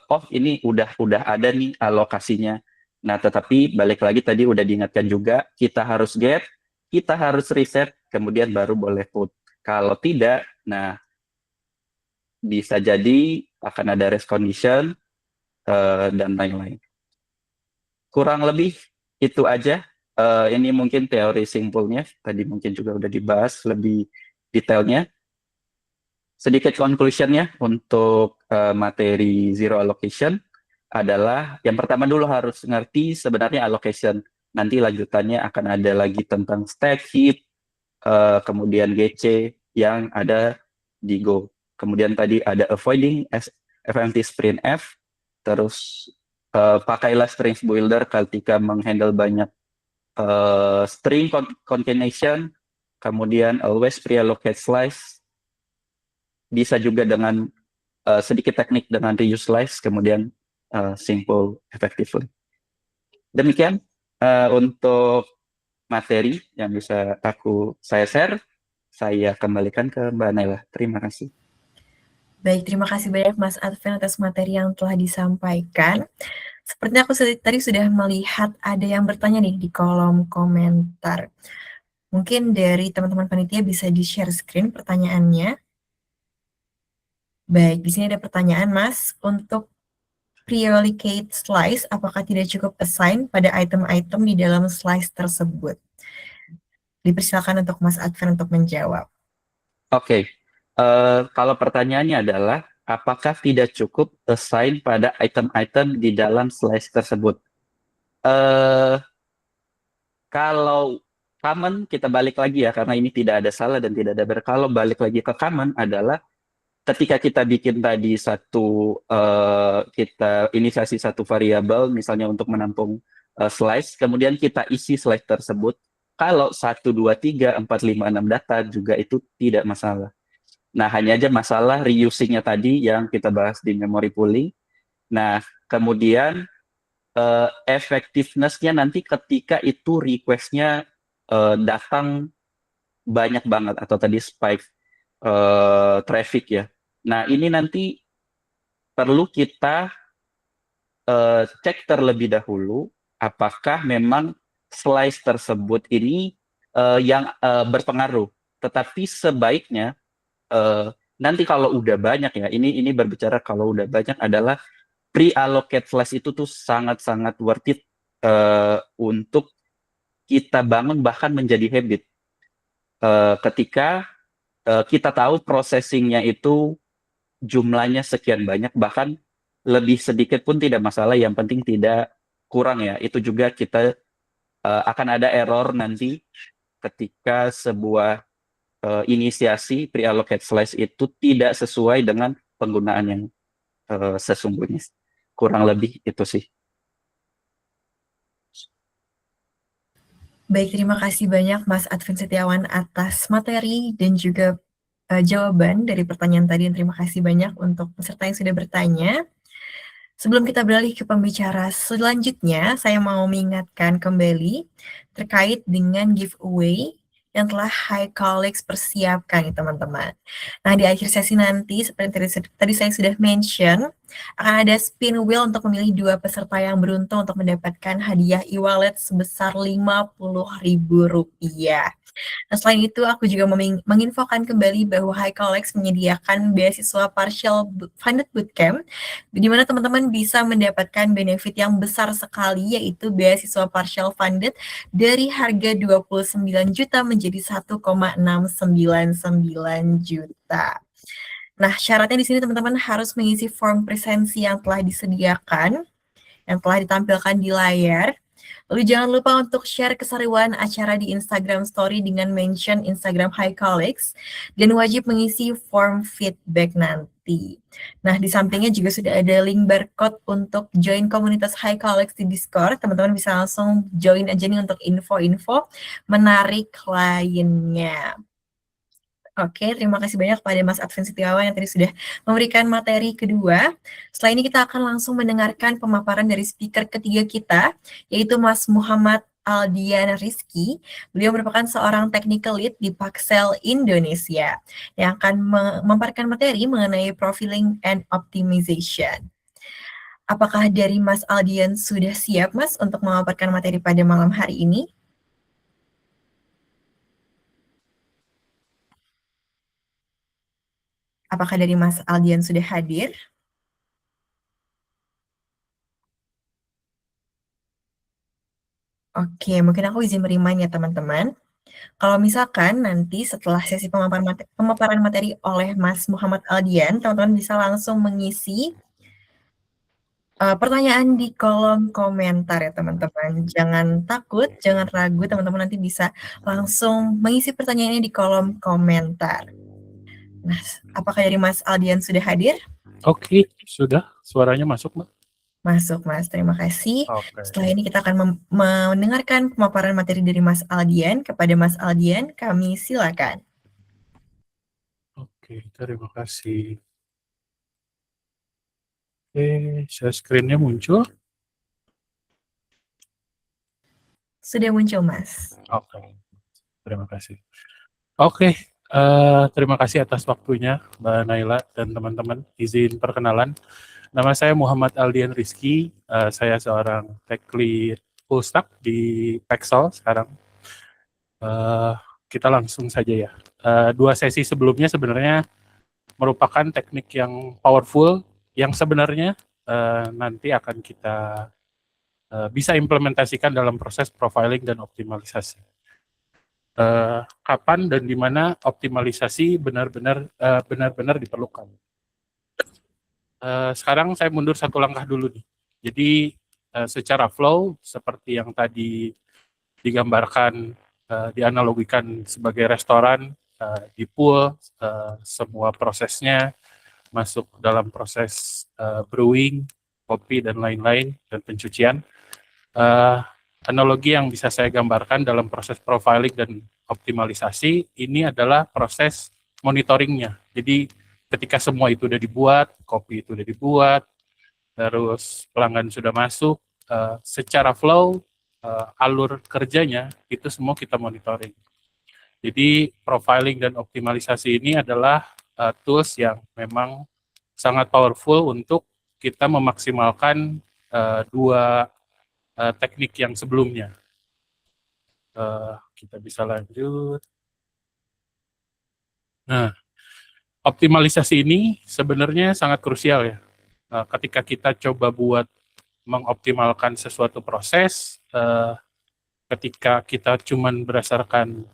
Speaker 4: oh ini udah ada nih alokasinya. Nah, tetapi balik lagi tadi udah diingatkan juga, kita harus get, kita harus reset, kemudian baru boleh put. Kalau tidak, nah bisa jadi akan ada rest condition dan lain-lain. Kurang lebih itu aja. Ini mungkin teori simpulnya, tadi mungkin juga udah dibahas lebih detailnya. Sedikit conclusion-nya untuk materi zero allocation adalah yang pertama dulu harus ngerti sebenarnya allocation. Nanti lanjutannya akan ada lagi tentang stack, heap, kemudian GC yang ada di Go. Kemudian tadi ada avoiding FMT sprintf, terus pakailah strings builder ketika menghandle banyak string concatenation, kemudian always pre-allocate slice, bisa juga dengan sedikit teknik dengan reuse slice, kemudian simple effectively. Demikian untuk materi yang bisa saya share. Saya kembalikan ke Mbak Naila. Terima kasih.
Speaker 1: Baik, terima kasih banyak Mas Adven atas materi yang telah disampaikan. Sepertinya aku tadi sudah melihat ada yang bertanya nih di kolom komentar. Mungkin dari teman-teman panitia bisa di-share screen pertanyaannya. Baik, di sini ada pertanyaan Mas, untuk pre-allocate slice, apakah tidak cukup assign pada item-item di dalam slice tersebut? Dipersilakan untuk Mas Adven untuk menjawab.
Speaker 4: Oke, kalau pertanyaannya adalah apakah tidak cukup assign pada item-item di dalam slice tersebut? Kalau common kita balik lagi ya, karena ini tidak ada salah dan tidak ada benar. Kalau balik lagi ke common adalah ketika kita bikin tadi kita inisiasi satu variabel, misalnya untuk menampung slice, kemudian kita isi slice tersebut. Kalau 1, 2, 3, 4, 5, 6 data juga itu tidak masalah. Nah, hanya aja masalah reusing-nya tadi yang kita bahas di memory pooling. Nah, kemudian effectiveness-nya nanti ketika itu request-nya datang banyak banget atau tadi spike traffic ya. Nah, ini nanti perlu kita cek terlebih dahulu apakah memang slice tersebut ini yang berpengaruh. Tetapi sebaiknya nanti kalau udah banyak ya, ini berbicara kalau udah banyak adalah pre-allocate slice itu tuh sangat-sangat worth it untuk kita bangun bahkan menjadi habit. Ketika kita tahu processing-nya itu jumlahnya sekian banyak, bahkan lebih sedikit pun tidak masalah, yang penting tidak kurang ya. Itu juga kita akan ada error nanti ketika sebuah inisiasi pre-allocate slice itu tidak sesuai dengan penggunaan yang sesungguhnya. Kurang lebih itu sih.
Speaker 1: Baik, terima kasih banyak Mas Advin Setiawan atas materi dan juga jawaban dari pertanyaan tadi. Dan terima kasih banyak untuk peserta yang sudah bertanya. Sebelum kita beralih ke pembicara selanjutnya, saya mau mengingatkan kembali terkait dengan giveaway yang telah High Colleagues persiapkan nih teman-teman. Nah, di akhir sesi nanti, seperti tadi saya sudah mention, akan ada spin wheel untuk memilih 2 peserta yang beruntung untuk mendapatkan hadiah e-wallet sebesar Rp50.000. Nah, selain itu, aku juga menginfokan kembali bahwa High Colleagues menyediakan beasiswa partial funded bootcamp, di mana teman-teman bisa mendapatkan benefit yang besar sekali, yaitu beasiswa partial funded dari harga 29 juta menjadi 1,699 juta. Nah, syaratnya di sini teman-teman harus mengisi form presensi yang telah disediakan, yang telah ditampilkan di layar. Lalu jangan lupa untuk share keseruan acara di Instagram Story dengan mention Instagram High Colleagues dan wajib mengisi form feedback nanti. Nah, di sampingnya juga sudah ada link barcode untuk join komunitas High Colleagues di Discord. Teman-teman bisa langsung join aja nih untuk info-info menarik lainnya. Oke, terima kasih banyak kepada Mas Advin Setiawan yang tadi sudah memberikan materi kedua. Setelah ini kita akan langsung mendengarkan pemaparan dari speaker ketiga kita, yaitu Mas Muhammad Aldian Rizky. Beliau merupakan seorang technical lead di Paxel Indonesia yang akan memaparkan materi mengenai profiling and optimization. Apakah dari Mas Aldian sudah siap, Mas, untuk memaparkan materi pada malam hari ini? Apakah dari Mas Aldian sudah hadir? Oke, mungkin aku izin merimain ya teman-teman. Kalau misalkan nanti setelah sesi pemaparan materi oleh Mas Muhammad Aldian, teman-teman bisa langsung mengisi pertanyaan di kolom komentar ya teman-teman. Jangan takut, jangan ragu, teman-teman nanti bisa langsung mengisi pertanyaannya di kolom komentar. Nah, apakah dari Mas Aldian sudah hadir?
Speaker 5: Oke, sudah. Suaranya masuk, Mbak?
Speaker 1: Masuk, Mas. Terima kasih.
Speaker 5: Oke.
Speaker 1: Setelah ini kita akan mendengarkan pemaparan materi dari Mas Aldian. Kepada Mas Aldian, kami silakan.
Speaker 5: Oke, terima kasih. Oke, share screen-nya muncul.
Speaker 1: Sudah muncul, Mas.
Speaker 5: Oke, terima kasih. Oke, terima kasih atas waktunya, Mbak Naila dan teman-teman. Izin perkenalan. Nama saya Muhammad Aldian Rizky. Saya seorang tech lead full stack di Paxel sekarang. Kita langsung saja ya. 2 sesi sebelumnya sebenarnya merupakan teknik yang powerful, yang sebenarnya nanti akan kita bisa implementasikan dalam proses profiling dan optimalisasi. Kapan dan di mana optimalisasi benar-benar diperlukan. Sekarang saya mundur 1 langkah dulu nih. Jadi secara flow seperti yang tadi digambarkan, dianalogikan sebagai restoran, di pool, semua prosesnya masuk dalam proses brewing, kopi dan lain-lain dan pencucian. Analogi yang bisa saya gambarkan dalam proses profiling dan optimalisasi ini adalah proses monitoringnya. Jadi ketika semua itu sudah dibuat, kopi itu sudah dibuat, terus pelanggan sudah masuk, secara flow, alur kerjanya itu semua kita monitoring. Jadi profiling dan optimalisasi ini adalah tools yang memang sangat powerful untuk kita memaksimalkan 2 teknik yang sebelumnya. Kita bisa lanjut. Nah, optimalisasi ini sebenarnya sangat krusial ya. Ketika kita coba buat mengoptimalkan sesuatu proses, ketika kita cuman berdasarkan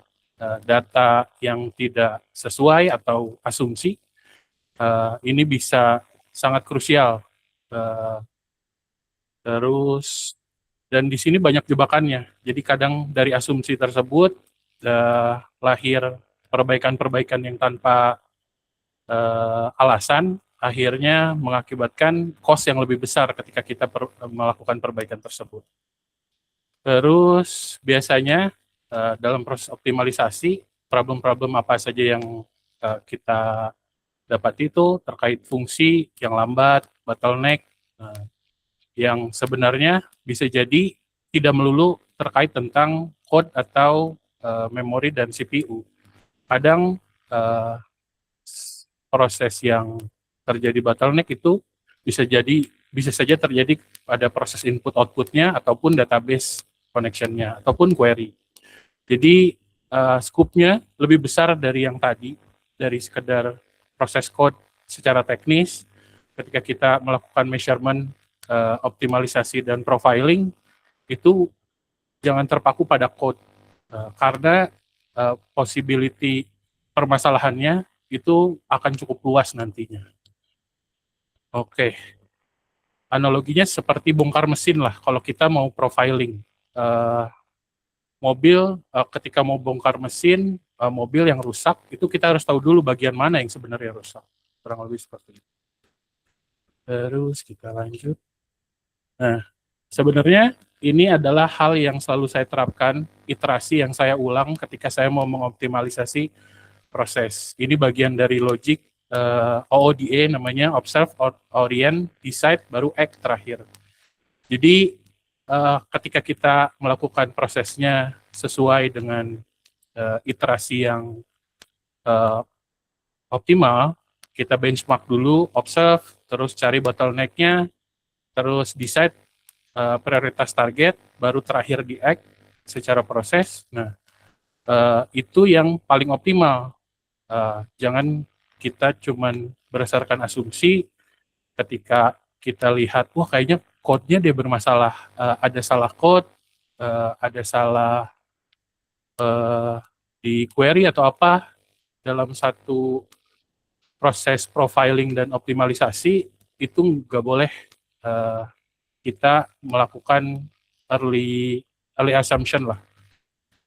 Speaker 5: data yang tidak sesuai atau asumsi, ini bisa sangat krusial. Terus, dan di sini banyak jebakannya. Jadi kadang dari asumsi tersebut lahir perbaikan-perbaikan yang tanpa alasan, akhirnya mengakibatkan cost yang lebih besar ketika kita melakukan perbaikan tersebut. Terus biasanya dalam proses optimalisasi, problem-problem apa saja yang kita dapat itu terkait fungsi yang lambat, bottleneck, yang sebenarnya bisa jadi tidak melulu terkait tentang code atau memori dan CPU. Kadang proses yang terjadi bottleneck itu bisa saja terjadi pada proses input outputnya ataupun database connection-nya ataupun query. Jadi scope-nya lebih besar dari yang tadi, dari sekedar proses code secara teknis. Ketika kita melakukan measurement, optimalisasi dan profiling, itu jangan terpaku pada code, karena possibility permasalahannya itu akan cukup luas nantinya. Oke, analoginya seperti bongkar mesin lah. Kalau kita mau profiling mobil, ketika mau bongkar mesin mobil yang rusak, itu kita harus tahu dulu bagian mana yang sebenarnya rusak. Kurang lebih seperti itu. Terus kita lanjut. Nah, sebenarnya ini adalah hal yang selalu saya terapkan, iterasi yang saya ulang ketika saya mau mengoptimalisasi proses. Ini bagian dari logic OODA namanya, Observe, Orient, Decide, baru Act terakhir. Jadi ketika kita melakukan prosesnya sesuai dengan iterasi yang optimal, kita benchmark dulu, observe, terus cari bottleneck-nya, terus decide prioritas target, baru terakhir di act secara proses. Nah, itu yang paling optimal. Jangan kita cuman berdasarkan asumsi ketika kita lihat, wah kayaknya code-nya dia bermasalah, ada salah code, ada salah di query atau apa, dalam satu proses profiling dan optimalisasi, itu nggak boleh kita melakukan early assumption lah.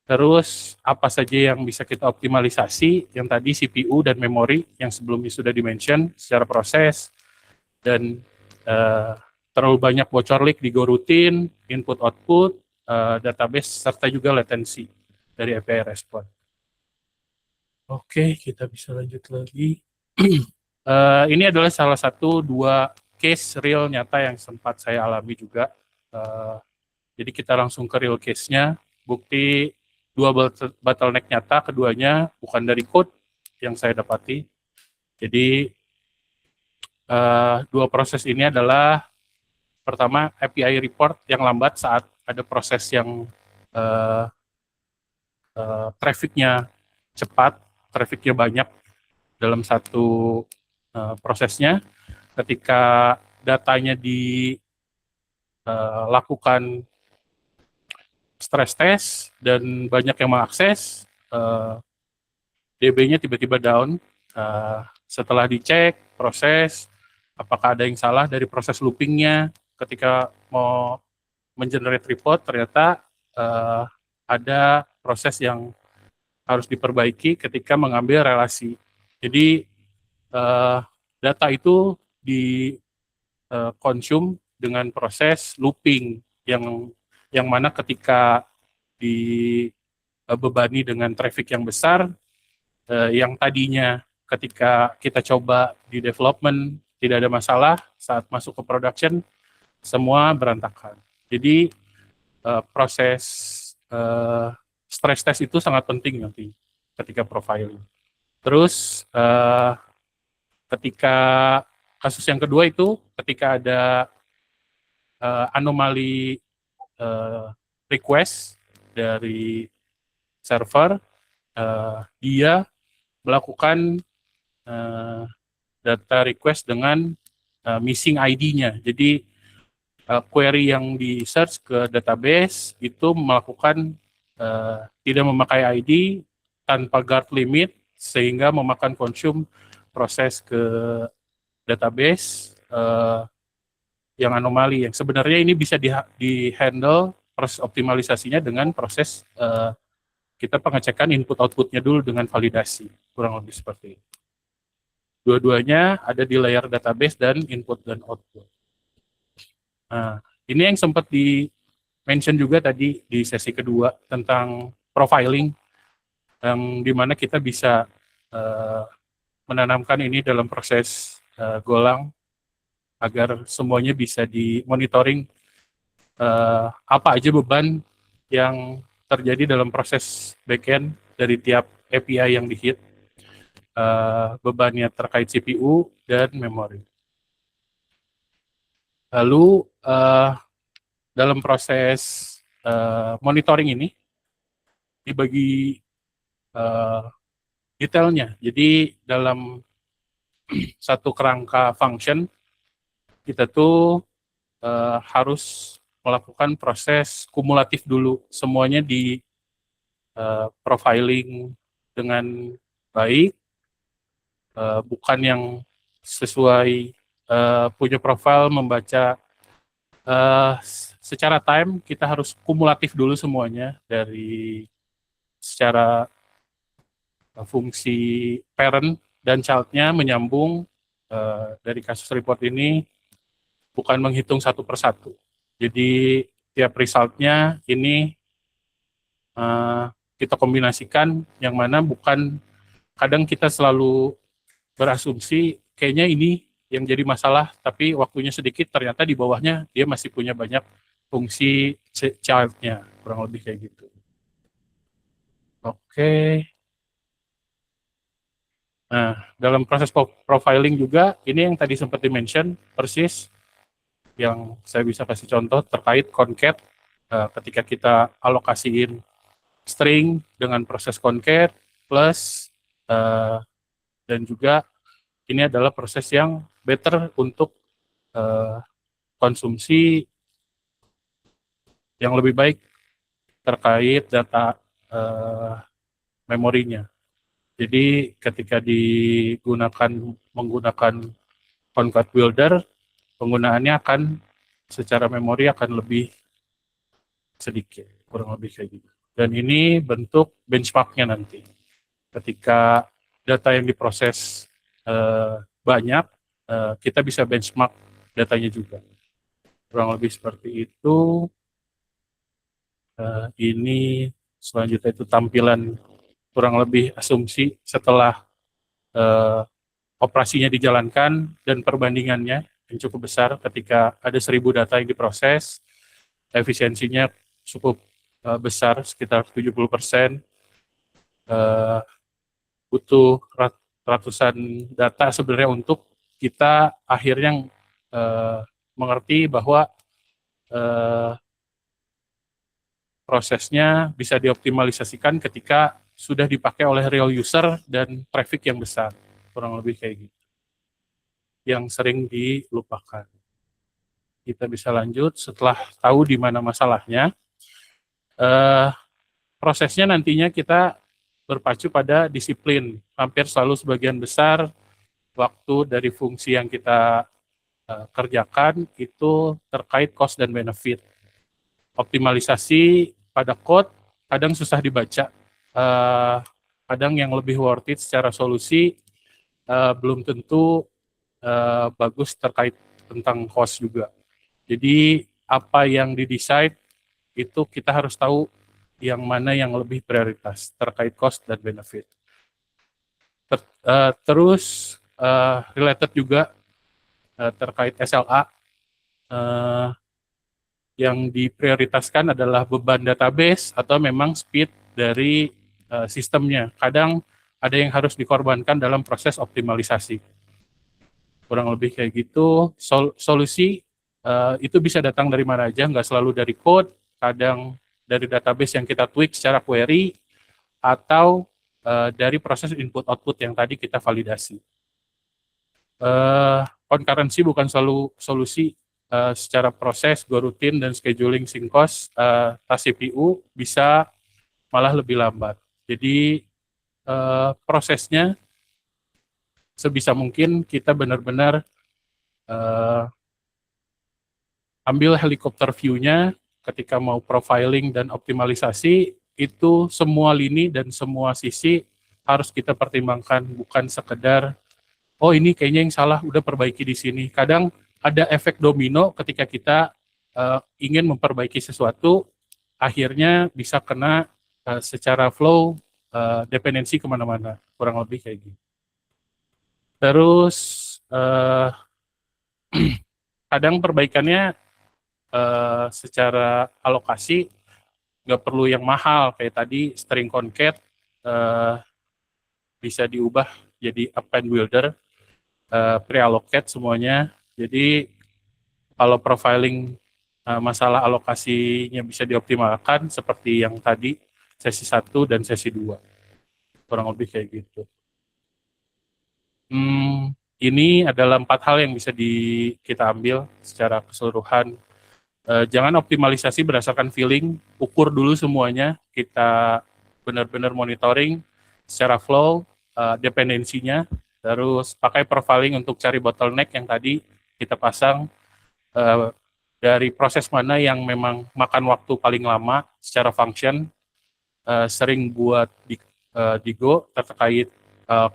Speaker 5: Terus apa saja yang bisa kita optimalisasi, yang tadi CPU dan memori yang sebelumnya sudah dimention secara proses, dan terlalu banyak bocor leak di GoRoutine, input-output, database, serta juga latency dari API respon. Oke, kita bisa lanjut lagi. Ini adalah salah satu 2 case real nyata yang sempat saya alami juga. Jadi kita langsung ke real case-nya. Bukti 2 bottleneck nyata, keduanya bukan dari code yang saya dapati. Jadi 2 proses ini adalah, pertama API report yang lambat saat ada proses yang traffic-nya cepat, traffic-nya banyak dalam satu prosesnya. Ketika datanya dilakukan stress test dan banyak yang mengakses, DB-nya tiba-tiba down. Setelah dicek proses, apakah ada yang salah dari proses looping-nya, ketika mau mengenerate report ternyata ada proses yang harus diperbaiki ketika mengambil relasi. Jadi data itu di-consume dengan proses looping yang mana ketika dibebani dengan traffic yang besar, yang tadinya ketika kita coba di development tidak ada masalah, saat masuk ke production semua berantakan. Jadi proses stress test itu sangat penting nanti ketika profiling. Terus ketika kasus yang kedua itu ketika ada anomali request dari server, dia melakukan data request dengan missing ID-nya. Jadi query yang di search ke database itu melakukan tidak memakai ID tanpa guard limit, sehingga memakan consume proses ke database yang anomali, yang sebenarnya ini bisa di-handle proses optimalisasinya dengan proses kita pengecekan input-outputnya dulu dengan validasi, kurang lebih seperti itu. Dua-duanya ada di layer database dan input dan output. Nah, ini yang sempat di-mention juga tadi di sesi kedua tentang profiling yang dimana kita bisa menanamkan ini dalam proses golang agar semuanya bisa dimonitoring apa aja beban yang terjadi dalam proses backend dari tiap API yang di-hit, bebannya terkait CPU dan memori. Lalu dalam proses monitoring ini dibagi detailnya. Jadi dalam satu kerangka function kita tuh harus melakukan proses kumulatif dulu, semuanya di profiling dengan baik, bukan yang sesuai punya profile membaca secara time. Kita harus kumulatif dulu semuanya dari secara fungsi parent dan child-nya menyambung. Dari kasus report ini bukan menghitung satu persatu. Jadi tiap result-nya ini kita kombinasikan, yang mana bukan, kadang kita selalu berasumsi kayaknya ini yang jadi masalah, tapi waktunya sedikit, ternyata di bawahnya dia masih punya banyak fungsi child-nya, kurang lebih kayak gitu. Oke. Nah, dalam proses profiling juga, ini yang tadi sempat di-mention, persis, yang saya bisa kasih contoh terkait concat, ketika kita alokasiin string dengan proses concat, plus, dan juga ini adalah proses yang better untuk konsumsi yang lebih baik terkait data memorinya. Jadi ketika menggunakan concat builder, penggunaannya akan secara memori akan lebih sedikit, kurang lebih kayak gitu. Dan ini bentuk benchmarknya nanti. Ketika data yang diproses banyak, kita bisa benchmark datanya juga. Kurang lebih seperti itu. Ini selanjutnya itu tampilan kurang lebih asumsi setelah operasinya dijalankan dan perbandingannya yang cukup besar. Ketika ada 1000 data yang diproses, efisiensinya cukup besar, sekitar 70%. Butuh ratusan data sebenarnya untuk kita akhirnya mengerti bahwa prosesnya bisa dioptimalisasikan ketika sudah dipakai oleh real user dan traffic yang besar, kurang lebih kayak gitu, yang sering dilupakan. Kita bisa lanjut setelah tahu di mana masalahnya. Prosesnya nantinya kita berpacu pada disiplin. Hampir selalu sebagian besar waktu dari fungsi yang kita kerjakan itu terkait cost dan benefit. Optimalisasi pada code kadang susah dibaca, kadang yang lebih worth it secara solusi belum tentu bagus terkait tentang cost juga. Jadi apa yang di-decide itu kita harus tahu yang mana yang lebih prioritas terkait cost dan benefit. Terus related juga terkait SLA, yang diprioritaskan adalah beban database atau memang speed dari sistemnya. Kadang ada yang harus dikorbankan dalam proses optimalisasi. Kurang lebih kayak gitu. Solusi itu bisa datang dari mana aja, nggak selalu dari code, kadang dari database yang kita tweak secara query, atau dari proses input-output yang tadi kita validasi. Concurrency bukan selalu solusi. Secara proses, go routine, dan scheduling syncos, tas CPU bisa malah lebih lambat. Jadi prosesnya sebisa mungkin kita benar-benar ambil helikopter view-nya ketika mau profiling dan optimalisasi, itu semua lini dan semua sisi harus kita pertimbangkan, bukan sekedar, oh ini kayaknya yang salah, udah perbaiki di sini. Kadang ada efek domino ketika kita ingin memperbaiki sesuatu, akhirnya bisa kena secara flow dependensi kemana-mana, kurang lebih kayak gitu. Terus kadang perbaikannya secara alokasi nggak perlu yang mahal, kayak tadi string concat bisa diubah jadi append builder, pre-allocate semuanya. Jadi kalau profiling masalah alokasinya bisa dioptimalkan seperti yang tadi sesi 1 dan sesi 2. Kurang lebih kayak gitu. Ini adalah 4 hal yang bisa kita ambil secara keseluruhan. Jangan optimalisasi berdasarkan feeling, ukur dulu semuanya, kita benar-benar monitoring secara flow, dependensinya, terus pakai profiling untuk cari bottleneck yang tadi kita pasang, dari proses mana yang memang makan waktu paling lama secara function, sering buat di Go terkait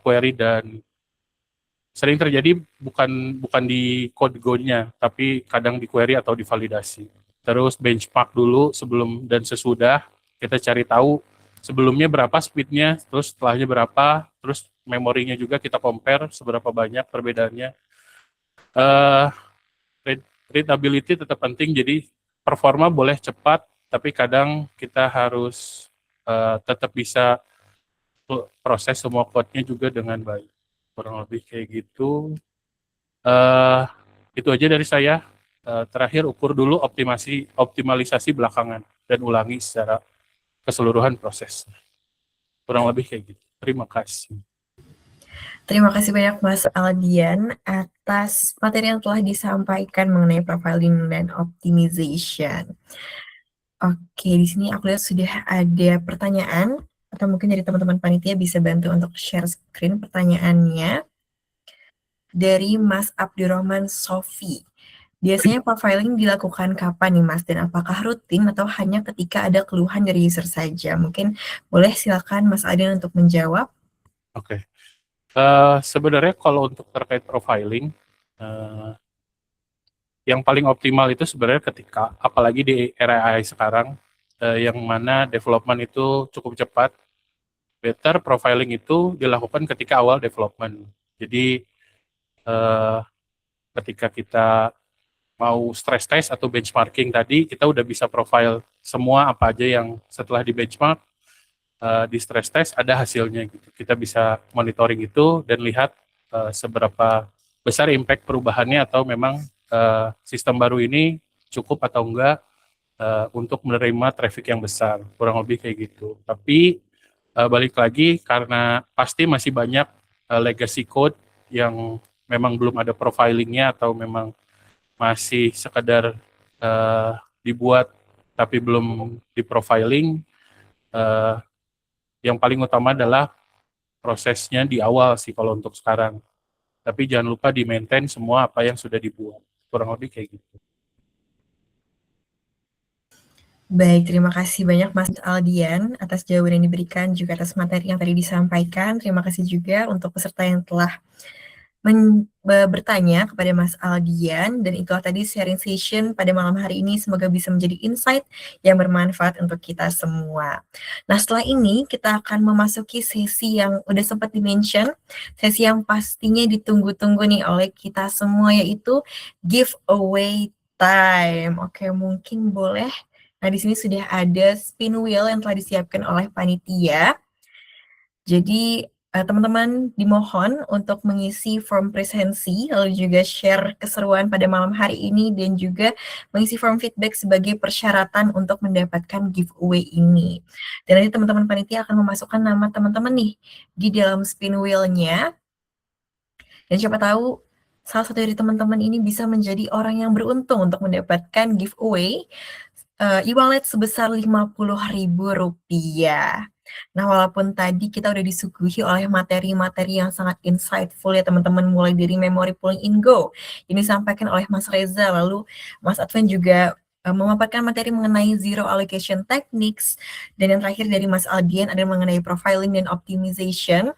Speaker 5: query, dan sering terjadi bukan di code Go-nya, tapi kadang di query atau di validasi. Terus benchmark dulu sebelum dan sesudah, kita cari tahu sebelumnya berapa speed-nya, terus setelahnya berapa, terus memorinya juga kita compare seberapa banyak perbedaannya. Readability tetap penting, jadi performa boleh cepat, tapi kadang kita harus tetap bisa proses semua code-nya juga dengan baik. Kurang lebih kayak gitu. Itu aja dari saya. Terakhir, ukur dulu optimalisasi belakangan dan ulangi secara keseluruhan proses. Kurang lebih kayak gitu. Terima kasih.
Speaker 1: Terima kasih banyak Mas Aldian atas materi yang telah disampaikan mengenai profiling dan optimization. Oke, di sini aku lihat sudah ada pertanyaan, atau mungkin dari teman-teman panitia bisa bantu untuk share screen pertanyaannya. Dari Mas Abdurrahman Sofi. Biasanya profiling dilakukan kapan nih Mas, dan apakah rutin atau hanya ketika ada keluhan dari user saja? Mungkin boleh silakan Mas Aldian untuk menjawab.
Speaker 5: Oke. Sebenarnya kalau untuk terkait profiling, yang paling optimal itu sebenarnya ketika, apalagi di era AI sekarang, yang mana development itu cukup cepat, better profiling itu dilakukan ketika awal development. Jadi ketika kita mau stress test atau benchmarking tadi, kita udah bisa profile semua apa aja yang setelah di benchmark, di stress test ada hasilnya gitu. Kita bisa monitoring itu dan lihat seberapa besar impact perubahannya, atau memang sistem baru ini cukup atau enggak untuk menerima traffic yang besar. Kurang lebih kayak gitu. Tapi balik lagi, karena pasti masih banyak legacy code yang memang belum ada profilingnya, atau memang masih sekedar dibuat tapi belum di-profiling. Yang paling utama adalah prosesnya di awal sih kalau untuk sekarang. Tapi jangan lupa di-maintain semua apa yang sudah dibuat. Kurang lebih kayak gitu.
Speaker 1: Baik, terima kasih banyak Mas Aldian atas jawaban yang diberikan, juga atas materi yang tadi disampaikan. Terima kasih juga untuk peserta yang telah bertanya kepada Mas Aldian, dan itulah tadi sharing session pada malam hari ini, semoga bisa menjadi insight yang bermanfaat untuk kita semua. Nah, setelah ini kita akan memasuki sesi yang udah sempat di-mention, sesi yang pastinya ditunggu-tunggu nih oleh kita semua, yaitu giveaway time. Oke, mungkin boleh. Nah, di sini sudah ada spin wheel yang telah disiapkan oleh panitia. Jadi, teman-teman dimohon untuk mengisi form presensi, lalu juga share keseruan pada malam hari ini, dan juga mengisi form feedback sebagai persyaratan untuk mendapatkan giveaway ini. Dan nanti teman-teman panitia akan memasukkan nama teman-teman nih di dalam spin wheel-nya. Dan siapa tahu salah satu dari teman-teman ini bisa menjadi orang yang beruntung untuk mendapatkan giveaway e-wallet sebesar Rp50.000. Nah, walaupun tadi kita udah disuguhi oleh materi-materi yang sangat insightful ya teman-teman, mulai dari memory pooling in Go ini disampaikan oleh Mas Reza, lalu Mas Advan juga memaparkan materi mengenai zero allocation techniques, dan yang terakhir dari Mas Aldian ada mengenai profiling dan optimization.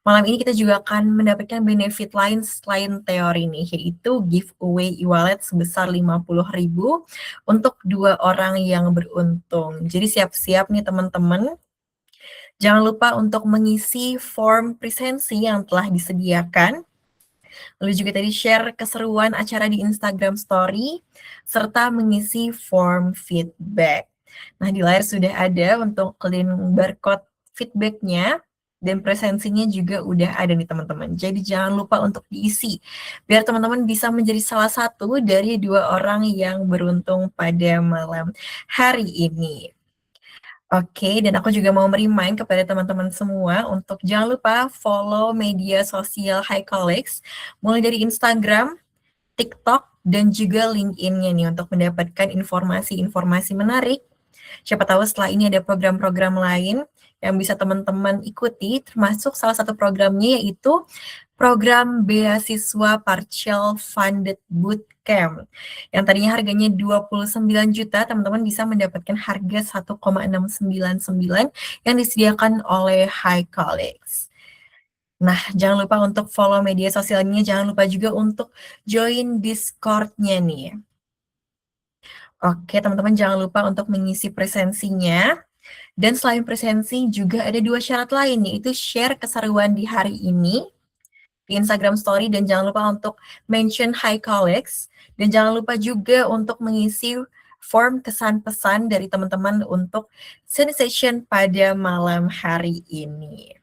Speaker 1: Malam ini kita juga akan mendapatkan benefit lain selain teori nih, yaitu giveaway e-wallet sebesar 50.000 untuk 2 orang yang beruntung. Jadi siap-siap nih teman-teman. Jangan lupa untuk mengisi form presensi yang telah disediakan. Lalu juga tadi share keseruan acara di Instagram Story, serta mengisi form feedback. Nah, di layar sudah ada untuk link barcode feedbacknya, dan presensinya juga udah ada nih teman-teman. Jadi jangan lupa untuk diisi, biar teman-teman bisa menjadi salah satu dari 2 orang yang beruntung pada malam hari ini. Oke, dan aku juga mau merimain kepada teman-teman semua untuk jangan lupa follow media sosial HiColleagues, mulai dari Instagram, TikTok, dan juga LinkedIn-nya nih untuk mendapatkan informasi-informasi menarik. Siapa tahu setelah ini ada program-program lain yang bisa teman-teman ikuti, termasuk salah satu programnya yaitu program beasiswa partial funded bootcamp. Yang tadinya harganya 29 juta, teman-teman bisa mendapatkan harga 1,699 yang disediakan oleh HiColleagues. Nah, jangan lupa untuk follow media sosialnya, jangan lupa juga untuk join Discord-nya nih. Oke, teman-teman jangan lupa untuk mengisi presensinya. Dan selain presensi, juga ada 2 syarat lain, yaitu share keseruan di hari ini di Instagram Story, dan jangan lupa untuk mention HiColleagues, dan jangan lupa juga untuk mengisi form kesan pesan dari teman-teman untuk session pada malam hari ini.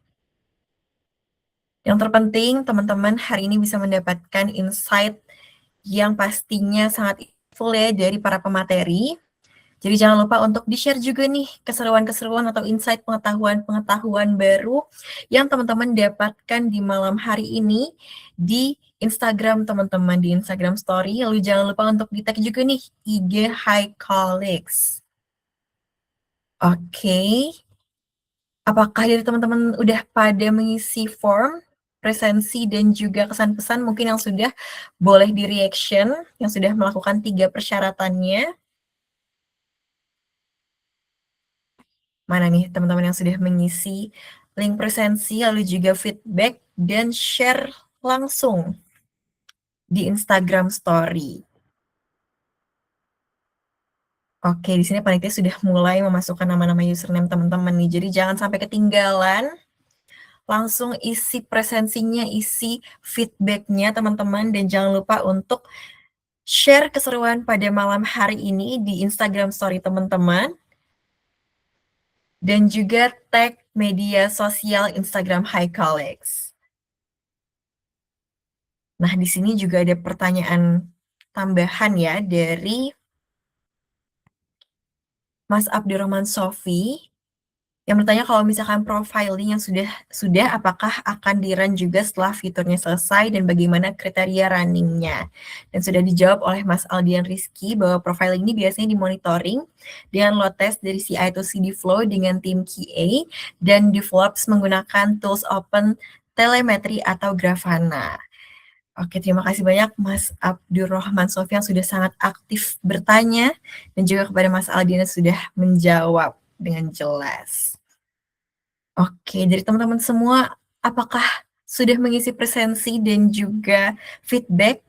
Speaker 1: Yang terpenting, teman-teman hari ini bisa mendapatkan insight yang pastinya sangat full ya dari para pemateri. Jadi jangan lupa untuk di-share juga nih keseruan-keseruan atau insight pengetahuan-pengetahuan baru yang teman-teman dapatkan di malam hari ini di Instagram teman-teman, di Instagram Story. Lalu jangan lupa untuk di-tag juga nih IG HiColleagues. Oke. Apakah dari teman-teman udah pada mengisi form, presensi, dan juga kesan pesan? Mungkin yang sudah boleh di-reaction, yang sudah melakukan 3 persyaratannya. Mana nih teman-teman yang sudah mengisi link presensi, lalu juga feedback, dan share langsung di Instagram Story. Oke, di sini panitia sudah mulai memasukkan nama-nama username teman-teman nih, jadi jangan sampai ketinggalan. Langsung isi presensinya, isi feedbacknya teman-teman, dan jangan lupa untuk share keseruan pada malam hari ini di Instagram Story teman-teman. Dan juga tag media sosial Instagram HiColleagues. Nah, di sini juga ada pertanyaan tambahan ya dari Mas Abdurrahman Sofi yang bertanya kalau misalkan profiling yang sudah apakah akan di-run juga setelah fiturnya selesai dan bagaimana kriteria running-nya. Dan sudah dijawab oleh Mas Aldian Rizky bahwa profiling ini biasanya dimonitoring dengan load test dari CI to CD flow dengan tim QA dan develops menggunakan tools open telemetri atau Grafana. Oke, terima kasih banyak Mas Abdurrahman Sofi yang sudah sangat aktif bertanya dan juga kepada Mas Aldian yang sudah menjawab dengan jelas. Oke, dari teman-teman semua, apakah sudah mengisi presensi dan juga feedback?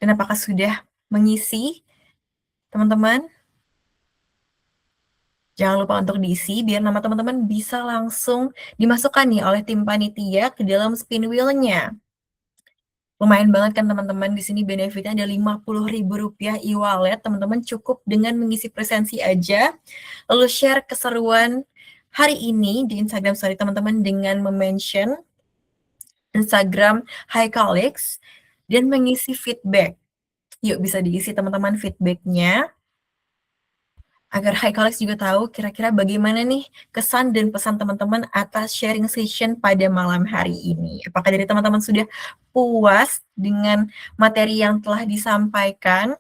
Speaker 1: Dan apakah sudah mengisi, teman-teman? Jangan lupa untuk diisi, biar nama teman-teman bisa langsung dimasukkan nih oleh tim panitia ke dalam spin wheel-nya. Lumayan banget kan teman-teman, di sini benefitnya ada Rp50.000 e-wallet, teman-teman cukup dengan mengisi presensi aja, lalu share keseruan hari ini di Instagram Story teman-teman dengan mention Instagram HiColleagues dan mengisi feedback. Yuk bisa diisi teman-teman feedbacknya, agar HiColleagues juga tahu kira-kira bagaimana nih kesan dan pesan teman-teman atas sharing session pada malam hari ini. Apakah dari teman-teman sudah puas dengan materi yang telah disampaikan?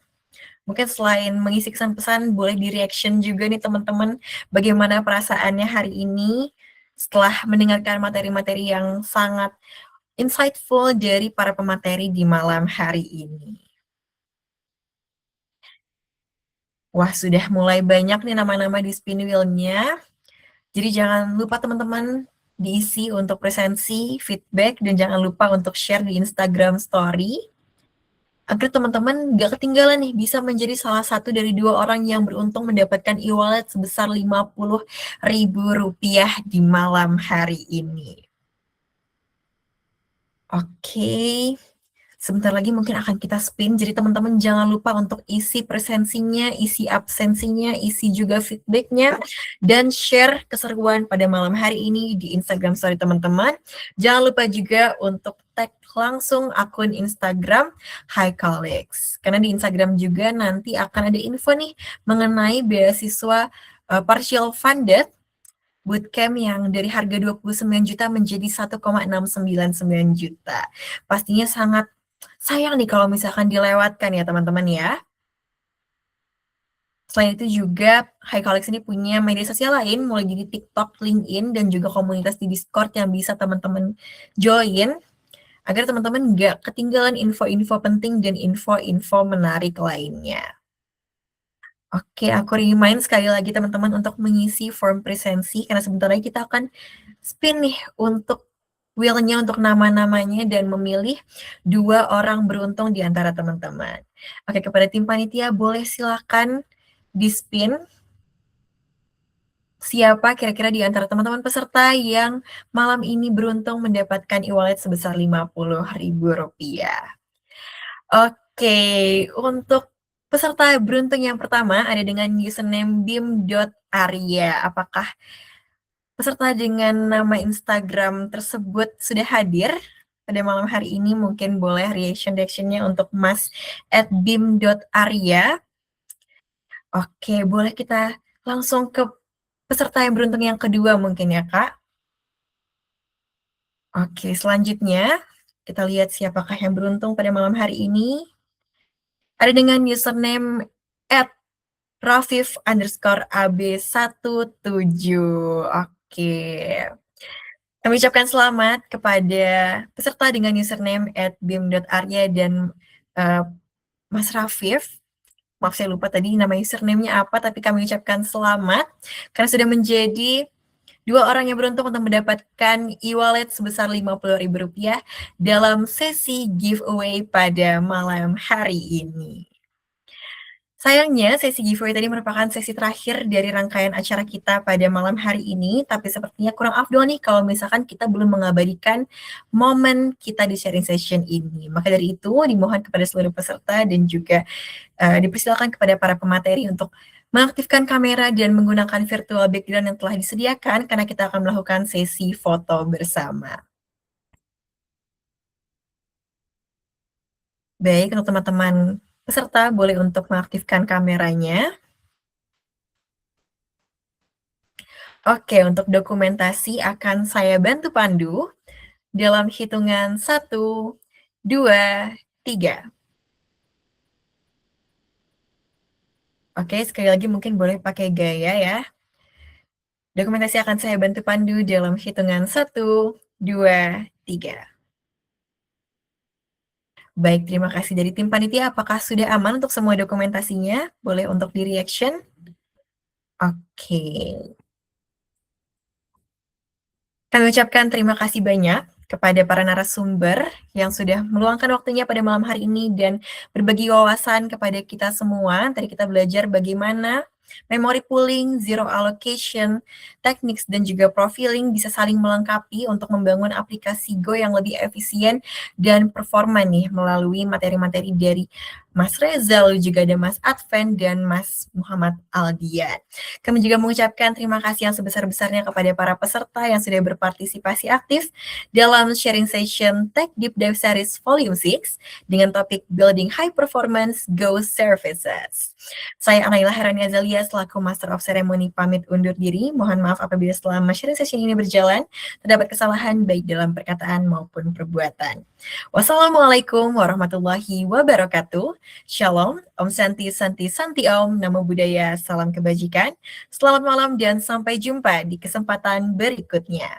Speaker 1: Mungkin selain mengisi kesan pesan, boleh di-reaction juga nih teman-teman, bagaimana perasaannya hari ini setelah mendengarkan materi-materi yang sangat insightful dari para pemateri di malam hari ini. Wah, sudah mulai banyak nih nama-nama di spin wheel-nya. Jadi jangan lupa teman-teman diisi untuk presensi, feedback, dan jangan lupa untuk share di Instagram Story agar teman-teman gak ketinggalan nih bisa menjadi salah satu dari 2 orang yang beruntung mendapatkan e-wallet sebesar Rp50.000 di malam hari ini. Oke. Sebentar lagi mungkin akan kita spin, jadi teman-teman jangan lupa untuk isi presensinya, isi absensinya, isi juga feedbacknya, dan share keseruan pada malam hari ini di Instagram Story teman-teman. Jangan lupa juga untuk tag langsung akun Instagram HiColleagues, karena di Instagram juga nanti akan ada info nih mengenai beasiswa partial funded bootcamp yang dari harga 29 juta menjadi 1,699 juta. Pastinya sangat sayang nih kalau misalkan dilewatkan ya teman-teman ya. Selain itu juga HiColleagues ini punya media sosial lain mulai dari TikTok, LinkedIn, dan juga komunitas di Discord yang bisa teman-teman join agar teman-teman nggak ketinggalan info-info penting dan info-info menarik lainnya. Oke, aku remind sekali lagi teman-teman untuk mengisi form presensi karena sebentar lagi kita akan spin nih untuk wheel-nya untuk nama-namanya dan memilih 2 orang beruntung di antara teman-teman. Oke, kepada tim panitia boleh silakan di-spin siapa kira-kira di antara teman-teman peserta yang malam ini beruntung mendapatkan e-wallet sebesar Rp50.000. Oke, untuk peserta beruntung yang pertama ada dengan username bim.arya. Apakah peserta dengan nama Instagram tersebut sudah hadir pada malam hari ini? Mungkin boleh reaction-nya untuk Mas @bim.arya. Oke, boleh kita langsung ke peserta yang beruntung yang kedua mungkin ya, Kak? Oke, selanjutnya kita lihat siapakah yang beruntung pada malam hari ini. Ada dengan username @rafif_ab17. Oke. Kami ucapkan selamat kepada peserta dengan username @bim.arya dan Mas Rafif. Maaf saya lupa tadi nama username-nya apa, tapi kami ucapkan selamat karena sudah menjadi 2 orang yang beruntung untuk mendapatkan e-wallet sebesar Rp50.000 dalam sesi giveaway pada malam hari ini. Sayangnya, sesi giveaway tadi merupakan sesi terakhir dari rangkaian acara kita pada malam hari ini, tapi sepertinya kurang afdol nih kalau misalkan kita belum mengabadikan momen kita di sharing session ini. Maka dari itu, dimohon kepada seluruh peserta dan juga dipersilakan kepada para pemateri untuk mengaktifkan kamera dan menggunakan virtual background yang telah disediakan karena kita akan melakukan sesi foto bersama. Baik, untuk teman-teman peserta boleh untuk mengaktifkan kameranya. Oke, untuk dokumentasi akan saya bantu pandu dalam hitungan 1, 2, 3. Oke, sekali lagi mungkin boleh pakai gaya ya. Dokumentasi akan saya bantu pandu dalam hitungan 1, 2, 3. Baik, terima kasih dari tim panitia. Apakah sudah aman untuk semua dokumentasinya? Boleh untuk di-reaction? Oke. Kami ucapkan terima kasih banyak kepada para narasumber yang sudah meluangkan waktunya pada malam hari ini dan berbagi wawasan kepada kita semua. Tadi kita belajar bagaimana memory pooling, zero allocation, techniques, dan juga profiling bisa saling melengkapi untuk membangun aplikasi Go yang lebih efisien dan performa nih melalui materi-materi dari Mas Reza, lalu juga ada Mas Adven dan Mas Muhammad Aldian. Kami juga mengucapkan terima kasih yang sebesar-besarnya kepada para peserta yang sudah berpartisipasi aktif dalam sharing session Tech Deep Dive Series Volume 6 dengan topik Building High Performance Go Services. Saya Anaila Herani Azalia selaku Master of Ceremony pamit undur diri. Mohon maaf apabila selama sharing session ini berjalan terdapat kesalahan baik dalam perkataan maupun perbuatan. Wassalamualaikum warahmatullahi wabarakatuh. Shalom, Om Santi Santi Santi Om, Namo Buddhaya, salam kebajikan. Selamat malam dan sampai jumpa di kesempatan berikutnya.